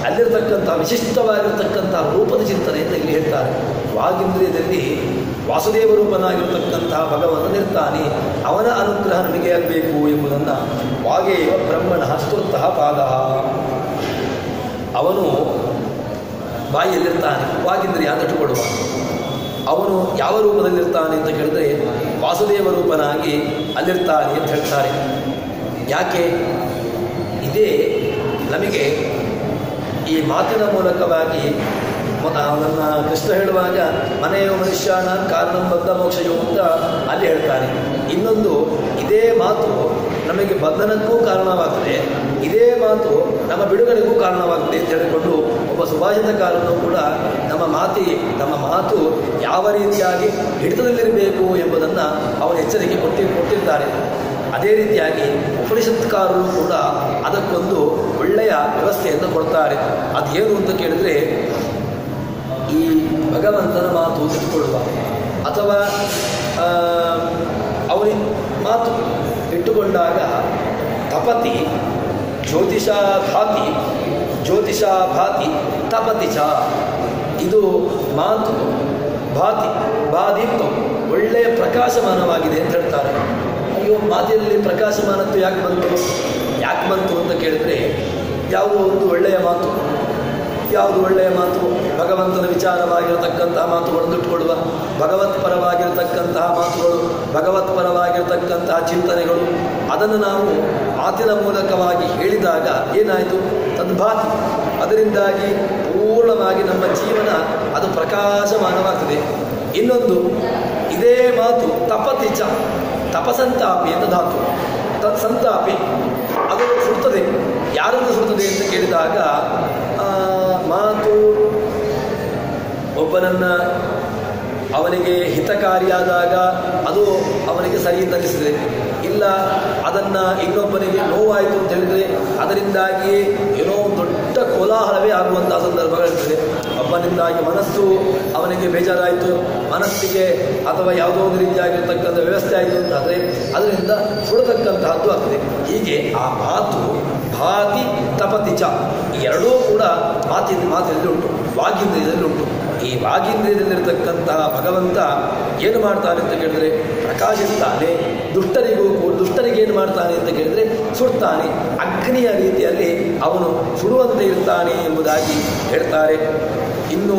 ಅಲ್ಲಿರ್ತಕ್ಕಂಥ ವಿಶಿಷ್ಟವಾಗಿರ್ತಕ್ಕಂಥ ರೂಪದ ಚಿಂತನೆಯನ್ನು ಇಲ್ಲಿ ಹೇಳ್ತಾರೆ. ವಾಗೀಂದ್ರಿಯದಲ್ಲಿ ವಾಸುದೇವ ರೂಪನಾಗಿರ್ತಕ್ಕಂತಹ ಭಗವಂತನಿರ್ತಾನೆ, ಅವನ ಅನುಗ್ರಹ ನಮಗೆ ಆಗಬೇಕು ಎಂಬುದನ್ನು ವಾಗೇವ ಬ್ರಹ್ಮಣ ಸ್ತುತಃ ಪಾದ. ಅವನು ಬಾಯಿಯಲ್ಲಿರ್ತಾನೆ, ವಾಗೀಂದ್ರಿಯ ಅಂತ ಇಟ್ಟುಕೊಳ್ಳುವ. ಅವನು ಯಾವ ರೂಪದಲ್ಲಿರ್ತಾನೆ ಅಂತ ಕೇಳಿದ್ರೆ ವಾಸುದೇವ ರೂಪನಾಗಿ ಅಲ್ಲಿರ್ತಾನೆ ಅಂತ ಹೇಳ್ತಾರೆ. ಯಾಕೆ? ಇದೇ ನಮಗೆ ಈ ಮಾತಿನ ಮೂಲಕವಾಗಿ ಅದನ್ನು ಕೃಷ್ಣ ಹೇಳುವಾಗ ಮನೆಯೋ ಮನುಷ್ಯನ ಕಾರಣಂ ಬದ್ಧ ಮೋಕ್ಷಯೋ ಅಂತ ಅಲ್ಲಿ ಹೇಳ್ತಾನೆ. ಇನ್ನೊಂದು ಇದೇ ಮಾತು ನಮಗೆ ಬಂಧನಕ್ಕೂ ಕಾರಣವಾಗ್ತದೆ, ಇದೇ ಮಾತು ನಮ್ಮ ಬಿಡುಗಡೆಗೂ ಕಾರಣವಾಗ್ತದೆ ಅಂತ ಹೇಳಿಕೊಂಡು ಒಬ್ಬ ಸುಭಾಷಿತಕಾರನು ಕೂಡ ನಮ್ಮ ಮಾತು ಯಾವ ರೀತಿಯಾಗಿ ಹಿಡಿತದಲ್ಲಿರಬೇಕು ಎಂಬುದನ್ನು ಅವನು ಎಚ್ಚರಿಕೆ ಕೊಟ್ಟಿರ್ತಾರೆ. ಅದೇ ರೀತಿಯಾಗಿ ಉಪನಿಷತ್ಕಾರರು ಕೂಡ ಅದಕ್ಕೊಂದು ಒಳ್ಳೆಯ ವ್ಯವಸ್ಥೆಯನ್ನು ಕೊಡ್ತಾರೆ. ಅದೇನು ಅಂತ ಕೇಳಿದರೆ ಈ ಭಗವಂತನ ಮಾತು ತಿಳ್ಕೊಳ್ಳುವ ಅಥವಾ ಅವನ ಮಾತು ಇಟ್ಟುಕೊಂಡಾಗ ತಪತಿ ಜ್ಯೋತಿಷ ಭಾತಿ ತಪತಿ ಚ. ಇದು ಮಾತು ಭಾತಿ ಬಾದೀಪ್ತ ಒಳ್ಳೆಯ ಪ್ರಕಾಶಮಾನವಾಗಿದೆ ಅಂತ ಹೇಳ್ತಾರೆ. ಅಯ್ಯೋ, ಮಾತಿನಲ್ಲಿ ಪ್ರಕಾಶಮಾನತ್ವ ಯಾಕೆ ಬಂತು ಅಂತ ಕೇಳಿದರೆ, ಯಾವುದೋ ಒಂದು ಒಳ್ಳೆಯ ಮಾತು, ಯಾವುದು ಒಳ್ಳೆಯ ಮಾತು? ಭಗವಂತನ ವಿಚಾರವಾಗಿರತಕ್ಕಂತಹ ಮಾತುಗಳನ್ನು ಇಟ್ಟುಕೊಳ್ಳುವ, ಭಗವತ್ಪರವಾಗಿರತಕ್ಕಂತಹ ಮಾತುಗಳು, ಭಗವತ್ಪರವಾಗಿರತಕ್ಕಂತಹ ಚಿಂತನೆಗಳು, ಅದನ್ನು ನಾವು ಮಾತಿನ ಮೂಲಕವಾಗಿ ಹೇಳಿದಾಗ ಏನಾಯಿತು? ತದ್ಭಾತಿ. ಅದರಿಂದಾಗಿ ಪೂರ್ಣವಾಗಿ ನಮ್ಮ ಜೀವನ ಅದು ಪ್ರಕಾಶಮಾನವಾಗ್ತದೆ. ಇನ್ನೊಂದು, ಇದೇ ಮಾತು ತಪತಿಚ, ತಪಸಂತಾಪಿ ಅಂತ ಧಾತು. ಸಂತಾಪಿ ಅದು ಸುಡ್ತದೆ. ಯಾರನ್ನು ಸುಡ್ತದೆ ಅಂತ ಕೇಳಿದಾಗ, ಮಾತು ಒಬ್ಬನನ್ನು ಅವನಿಗೆ ಹಿತಕಾರಿಯಾದಾಗ ಅದು ಅವನಿಗೆ ಸರಿ ಅಂತ ಅನಿಸ್ತದೆ. ಇಲ್ಲ, ಅದನ್ನು ಇನ್ನೊಬ್ಬನಿಗೆ ನೋವಾಯಿತು ಅಂತ ಹೇಳಿದರೆ ಅದರಿಂದಾಗಿ ಏನೋ ದೊಡ್ಡ ಕೋಲಾಹಲವೇ ಆಗುವಂತಹ ಸಂದರ್ಭಗಳಿರ್ತದೆ. ಒಬ್ಬನಿಂದಾಗಿ ಮನಸ್ಸು ಅವನಿಗೆ ಬೇಜಾರಾಯಿತು, ಮನಸ್ಸಿಗೆ ಅಥವಾ ಯಾವುದೋ ಒಂದು ರೀತಿಯಾಗಿರ್ತಕ್ಕಂಥ ವ್ಯವಸ್ಥೆ ಆಯಿತು ಅಂತಾದರೆ ಅದರಿಂದ ಸುಡತಕ್ಕಂತಹದ್ದು ಆಗ್ತದೆ. ಹೀಗೆ ಆ ಮಾತು ಭಾತಿ ತಪತಿಚ ಈ ಎರಡೂ ಕೂಡ ಮಾತಿನಲ್ಲಿ ಉಂಟು, ವಾಗೀಂದ್ರಿಯದಲ್ಲಿ ಉಂಟು. ಈ ವಾಗೀಂದ್ರಿಯದಲ್ಲಿರ್ತಕ್ಕಂತಹ ಭಗವಂತ ಏನು ಮಾಡ್ತಾನೆ ಅಂತ ಕೇಳಿದರೆ ಪ್ರಕಾಶಿಸ್ತಾನೆ. ದುಷ್ಟರಿಗೆ ಏನು ಮಾಡ್ತಾನೆ ಅಂತ ಕೇಳಿದರೆ ಸುಡ್ತಾನೆ. ಅಗ್ನಿಯ ರೀತಿಯಲ್ಲಿ ಅವನು ಸುಡುವಂತೆ ಇರ್ತಾನೆ ಎಂಬುದಾಗಿ ಹೇಳ್ತಾರೆ. ಇನ್ನು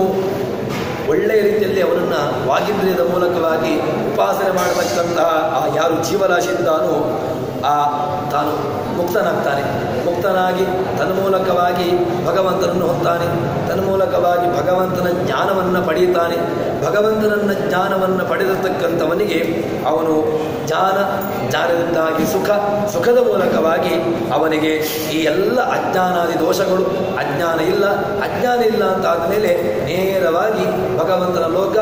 ಒಳ್ಳೆಯ ರೀತಿಯಲ್ಲಿ ಅವನನ್ನು ವಾಗೀಂದ್ರಿಯದ ಮೂಲಕವಾಗಿ ಉಪಾಸನೆ ಮಾಡತಕ್ಕಂತಹ ಆ ಯಾರು ಜೀವರಾಶಿ ಇದ್ದಾನೋ ತಾನು ಮುಕ್ತನಾಗ್ತಾನೆ. ಮುಕ್ತನಾಗಿ ತನ್ಮೂಲಕವಾಗಿ ಭಗವಂತನನ್ನು ಹೊತ್ತಾನೆ, ತನ್ಮೂಲಕವಾಗಿ ಭಗವಂತನ ಜ್ಞಾನವನ್ನು ಪಡೆಯುತ್ತಾನೆ. ಭಗವಂತನನ್ನ ಜ್ಞಾನವನ್ನು ಪಡೆದಿರತಕ್ಕಂಥವನಿಗೆ ಅವನು ಜ್ಞಾನದಿಂದಾಗಿ ಸುಖದ ಮೂಲಕವಾಗಿ ಅವನಿಗೆ ಈ ಎಲ್ಲ ಅಜ್ಞಾನಾದಿ ದೋಷಗಳು, ಅಜ್ಞಾನ ಇಲ್ಲ ಅಂತ ಆದಮೇಲೆ ನೇರವಾಗಿ ಭಗವಂತನ ಲೋಕ,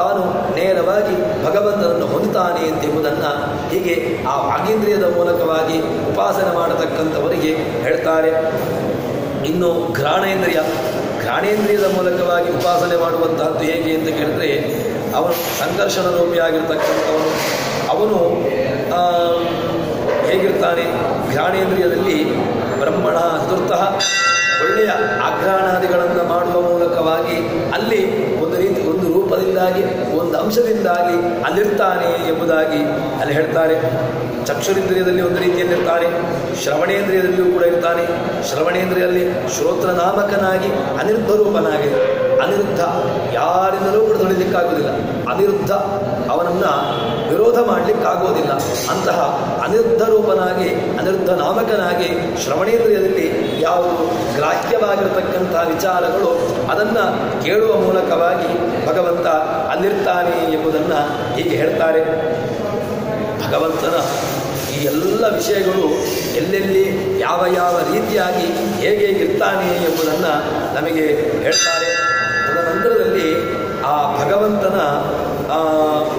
ತಾನು ನೇರವಾಗಿ ಭಗವಂತನನ್ನು ಹೊಂದುತ್ತಾನೆ ಎಂಬುದನ್ನು ಹೀಗೆ ಆ ವಾಗೀಂದ್ರಿಯದ ಮೂಲಕವಾಗಿ ಉಪಾಸನೆ ಮಾಡತಕ್ಕಂಥವರಿಗೆ ಹೇಳ್ತಾರೆ. ಇನ್ನು ಘ್ರಾಣೇಂದ್ರಿಯದ ಮೂಲಕವಾಗಿ ಉಪಾಸನೆ ಮಾಡುವಂತಹದ್ದು ಹೇಗೆ ಅಂತ ಕೇಳಿದ್ರೆ, ಅವನು ಸಂಕರ್ಷಣ ರೂಪಿಯಾಗಿರ್ತಕ್ಕಂಥವನು. ಅವನು ಹೇಗಿರ್ತಾನೆ? ಘ್ರಾಣೇಂದ್ರಿಯದಲ್ಲಿ ಬ್ರಹ್ಮಣ ಚತುರ್ಥಃ ಒಳ್ಳೆಯ ಆಘ್ರಾಣಾದಿಗಳನ್ನು ಮಾಡುವ ಮೂಲಕವಾಗಿ ಅಲ್ಲಿ ಒಂದು ರೂಪದಿಂದಾಗಿ, ಒಂದು ಅಂಶದಿಂದಾಗಿ ಅಲ್ಲಿರ್ತಾನೆ ಎಂಬುದಾಗಿ ಅಲ್ಲಿ ಹೇಳ್ತಾರೆ. ಚಕ್ಷುರೇಂದ್ರಿಯದಲ್ಲಿ ಒಂದು ರೀತಿಯಲ್ಲಿರ್ತಾನೆ, ಶ್ರವಣೇಂದ್ರಿಯದಲ್ಲಿಯೂ ಕೂಡ ಇರ್ತಾನೆ. ಶ್ರವಣೇಂದ್ರಿಯಲ್ಲಿ ಶ್ರೋತ್ರ ನಾಮಕನಾಗಿ ಅನಿರುದ್ಧ ರೂಪನಾಗಿ, ಅನಿರುದ್ಧ ಯಾರಿಂದಲೂ ಕೂಡ ತೊಳಿಲಿಕ್ಕಾಗೋದಿಲ್ಲ, ಅನಿರುದ್ಧ ಅವನನ್ನು ವಿರೋಧ ಮಾಡಲಿಕ್ಕಾಗೋದಿಲ್ಲ. ಅಂತಹ ಅನಿರುದ್ಧ ರೂಪನಾಗಿ, ಅನಿರುದ್ಧ ನಾಮಕನಾಗಿ ಶ್ರವಣೇಂದ್ರಿಯದಲ್ಲಿ ಯಾವುದು ಗ್ರಾಹ್ಯವಾಗಿರತಕ್ಕಂತಹ ವಿಚಾರಗಳು ಅದನ್ನು ಕೇಳುವ ಮೂಲಕವಾಗಿ ಭಗವಂತ ಅಲ್ಲಿರ್ತಾನೆ ಎಂಬುದನ್ನು ಹೀಗೆ ಹೇಳ್ತಾರೆ. ಭಗವಂತನ ಈ ಎಲ್ಲ ವಿಷಯಗಳು ಎಲ್ಲೆಲ್ಲಿ ಯಾವ ರೀತಿಯಾಗಿ ಹೇಗೆ ಇರ್ತಾನೆ ಎಂಬುದನ್ನು ನಮಗೆ ಹೇಳ್ತಾರೆ. ತದನಂತರದಲ್ಲಿ ಆ ಭಗವಂತನ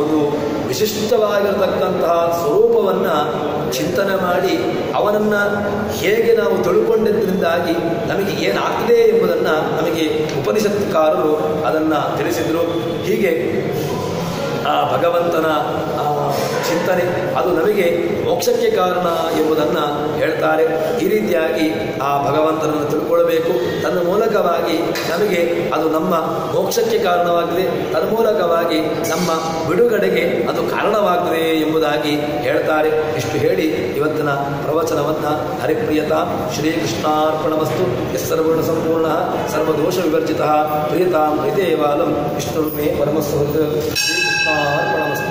ಒಂದು ವಿಶಿಷ್ಟವಾಗಿರತಕ್ಕಂತಹ ಸ್ವರೂಪವನ್ನು ಚಿಂತನೆ ಮಾಡಿ ಅವನನ್ನು ಹೇಗೆ ನಾವು ತಿಳ್ಕೊಂಡಿದ್ದರಿಂದಾಗಿ ನಮಗೆ ಏನಾಗ್ತದೆ ಎಂಬುದನ್ನು ನಮಗೆ ಉಪನಿಷತ್ಕಾರರು ಅದನ್ನು ತಿಳಿಸಿದರು. ಹೀಗೆ ಆ ಭಗವಂತನ ಚಿಂತನೆ ಅದು ನಮಗೆ ಮೋಕ್ಷಕ್ಕೆ ಕಾರಣ ಎಂಬುದನ್ನು ಹೇಳ್ತಾರೆ. ಈ ರೀತಿಯಾಗಿ ಆ ಭಗವಂತನನ್ನು ತಿಳ್ಕೊಳ್ಬೇಕು. ತನ್ನ ಮೂಲಕವಾಗಿ ನಮಗೆ ಅದು ನಮ್ಮ ಮೋಕ್ಷಕ್ಕೆ ಕಾರಣವಾಗಿದೆ, ತನ್ಮೂಲಕವಾಗಿ ನಮ್ಮ ಬಿಡುಗಡೆಗೆ ಅದು ಕಾರಣವಾಗ್ತದೆ ಎಂಬುದಾಗಿ ಹೇಳ್ತಾರೆ. ಇಷ್ಟು ಹೇಳಿ ಇವತ್ತಿನ ಪ್ರವಚನವನ್ನು ಹರಿಪ್ರಿಯತಾ ಶ್ರೀಕೃಷ್ಣಾರ್ಪಣಮಸ್ತು. ಸರ್ವಗುಣ ಸಂಪೂರ್ಣ ಸರ್ವದೋಷ ವಿವರ್ಜಿತ ಪ್ರಿಯತಾಂ ಹೃದಯವಾಲಂ ವಿಷ್ಣುರ್ಮೇ ಪರಮಸ್ವರ್ಗ. ಶ್ರೀಕೃಷ್ಣಾರ್ಪಣಮಸ್ತು.